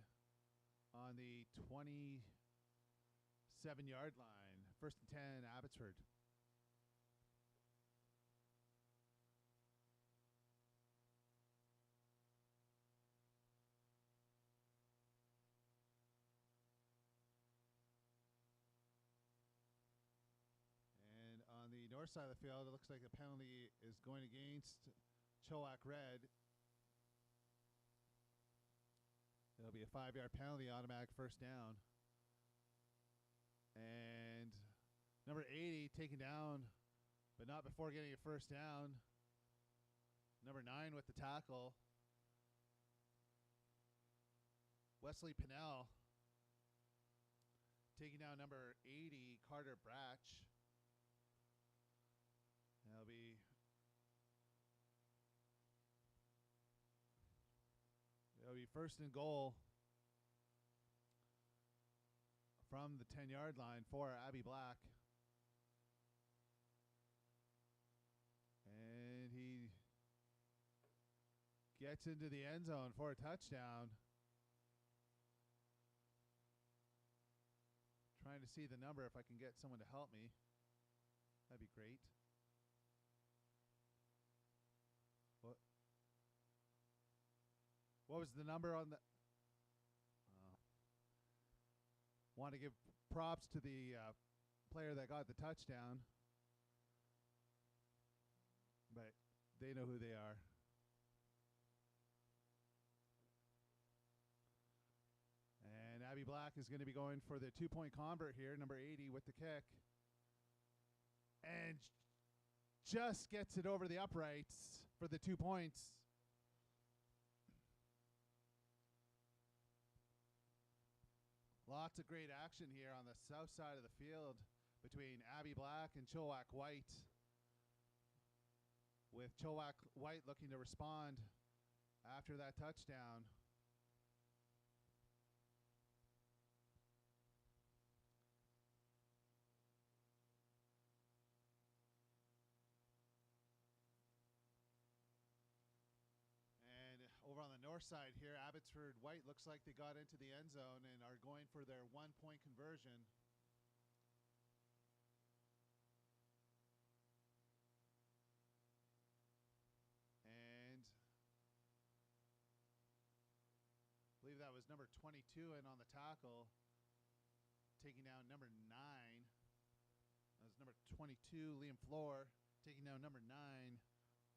on the 27-yard line. 1st and 10, Abbotsford. And on the north side of the field, it looks like a penalty is going against Chilliwack Red. It'll be a 5-yard penalty, automatic 1st down. And number 80 taken down, but not before getting a 1st down. Number 9 with the tackle, Wesley Pinnell, taking down number 80, Carter Bratch. That'll be It'll be 1st and goal from the 10-yard line for Abbey Black. And he gets into the end zone for a touchdown. Trying to see the number if I can get someone to help me. That'd be great. What was the number on the... want to give props to the player that got the touchdown. But they know who they are. And Abbey Black is going to be going for the 2-point convert here, number 80 with the kick. And just gets it over the uprights for the 2 points. Lots of great action here on the south side of the field between Abbey Black and Chilliwack White, with Chilliwack White looking to respond after that touchdown. And over on the north side here, Abbotsford White looks like they got into the end zone and are going for their 1-point conversion. number 22 in on the tackle, taking down number 9. That was number 22, Liam Floor, taking down number 9,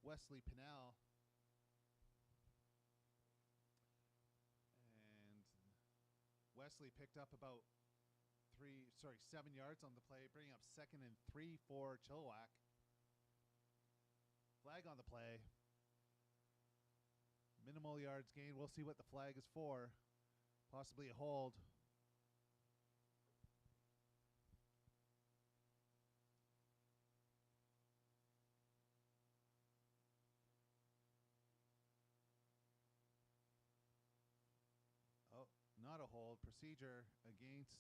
Wesley Pinnell. And Wesley picked up about 7 yards on the play, bringing up 2nd and 3 for Chilliwack. Flag on the play. Minimal yards gained. We'll see what the flag is for. Possibly a hold. Oh, not a hold. Procedure against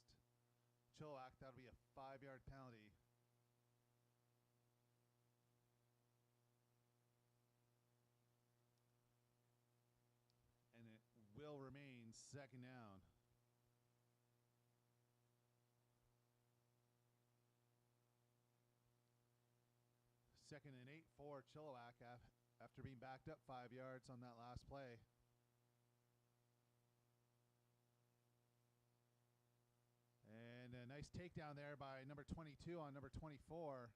Chilliwack. That'll be a 5-yard penalty. And it will remain 2nd down. Second and 8 for Chilliwack after being backed up 5 yards on that last play. And a nice takedown there by number 22 on number 24.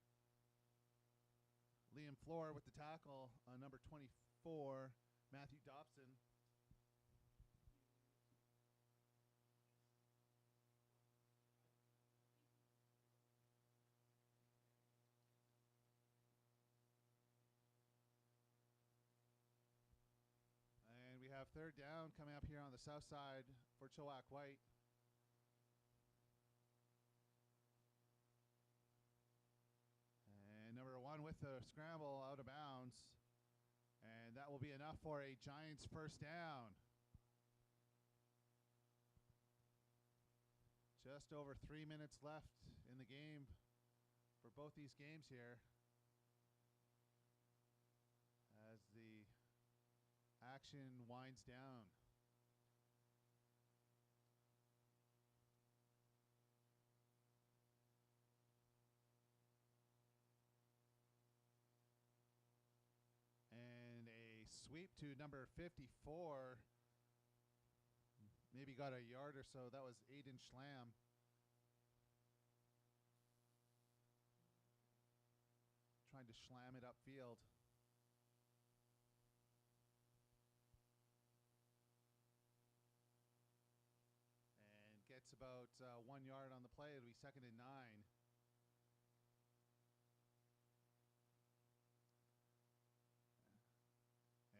Liam Floor with the tackle on number 24, Matthew Dobson. And we have 3rd down coming up here on the south side for Chilliwack White. And number 1 with the scramble out of bounds. And that will be enough for a Giants 1st down. Just over 3 minutes left in the game for both these games here, as the action winds down. And a sweep to number 54. Maybe got a yard or so. That was Aiden Schlam. Trying to slam it upfield. And gets about 1 yard on the play. It'll be 2nd and 9.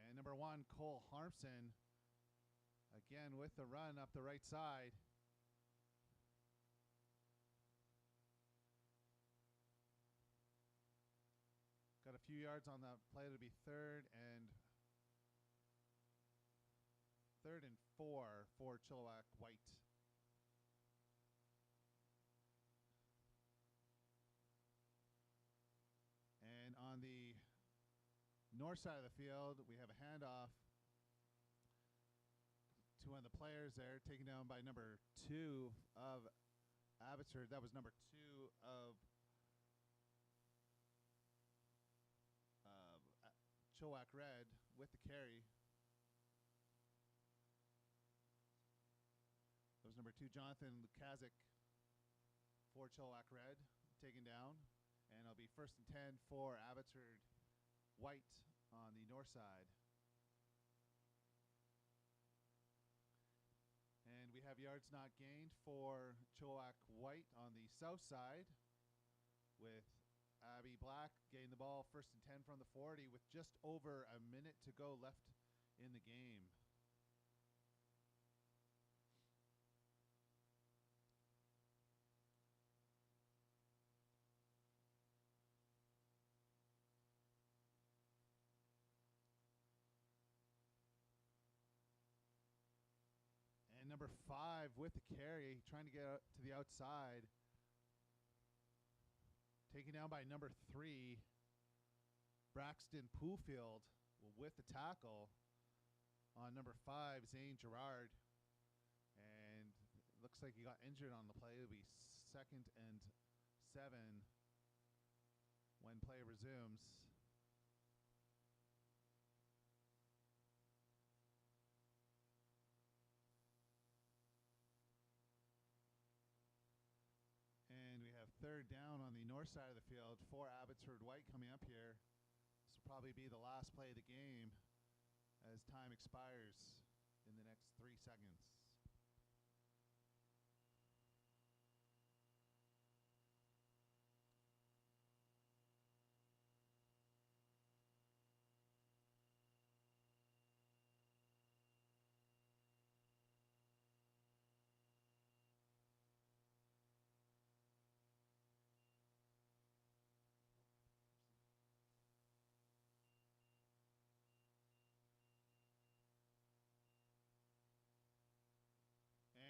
And number 1, Cole Harmson, again with the run up the right side. Got a few yards on that play. It'll be 3rd and 4 for Chilliwack White. And on the north side of the field, we have a handoff to one of the players there, taken down by number 2 of Abbotsford. That was number 2 of Chilliwack Red with the carry. That was number 2, Jonathan Lukazik for Chilliwack Red, taken down. And it'll be 1st and 10 for Abbotsford White on the north side. And we have yards not gained for Chilliwack White on the south side, with Abby Black getting the ball 1st and 10 from the 40 with just over a minute to go left in the game. And number 5 with the carry, trying to get out to the outside. Taken down by number 3, Braxton Poolfield, with the tackle on number 5, Zane Gerard. And it looks like he got injured on the play. It'll be 2nd and 7 when play resumes. third down on the north side of the field for Abbotsford White coming up here. This will probably be the last play of the game as time expires in the next 3 seconds.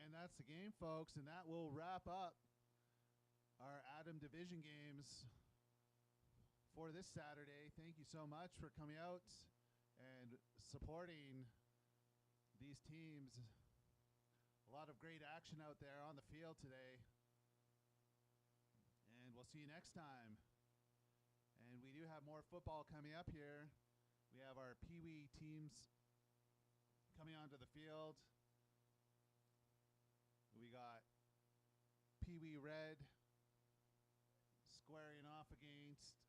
And that's the game, folks, and that will wrap up our Adam Division games for this Saturday. Thank you so much for coming out and supporting these teams. A lot of great action out there on the field today. And we'll see you next time. And we do have more football coming up here. We have our Pee Wee teams coming onto the field. We got Pee Wee Red squaring off against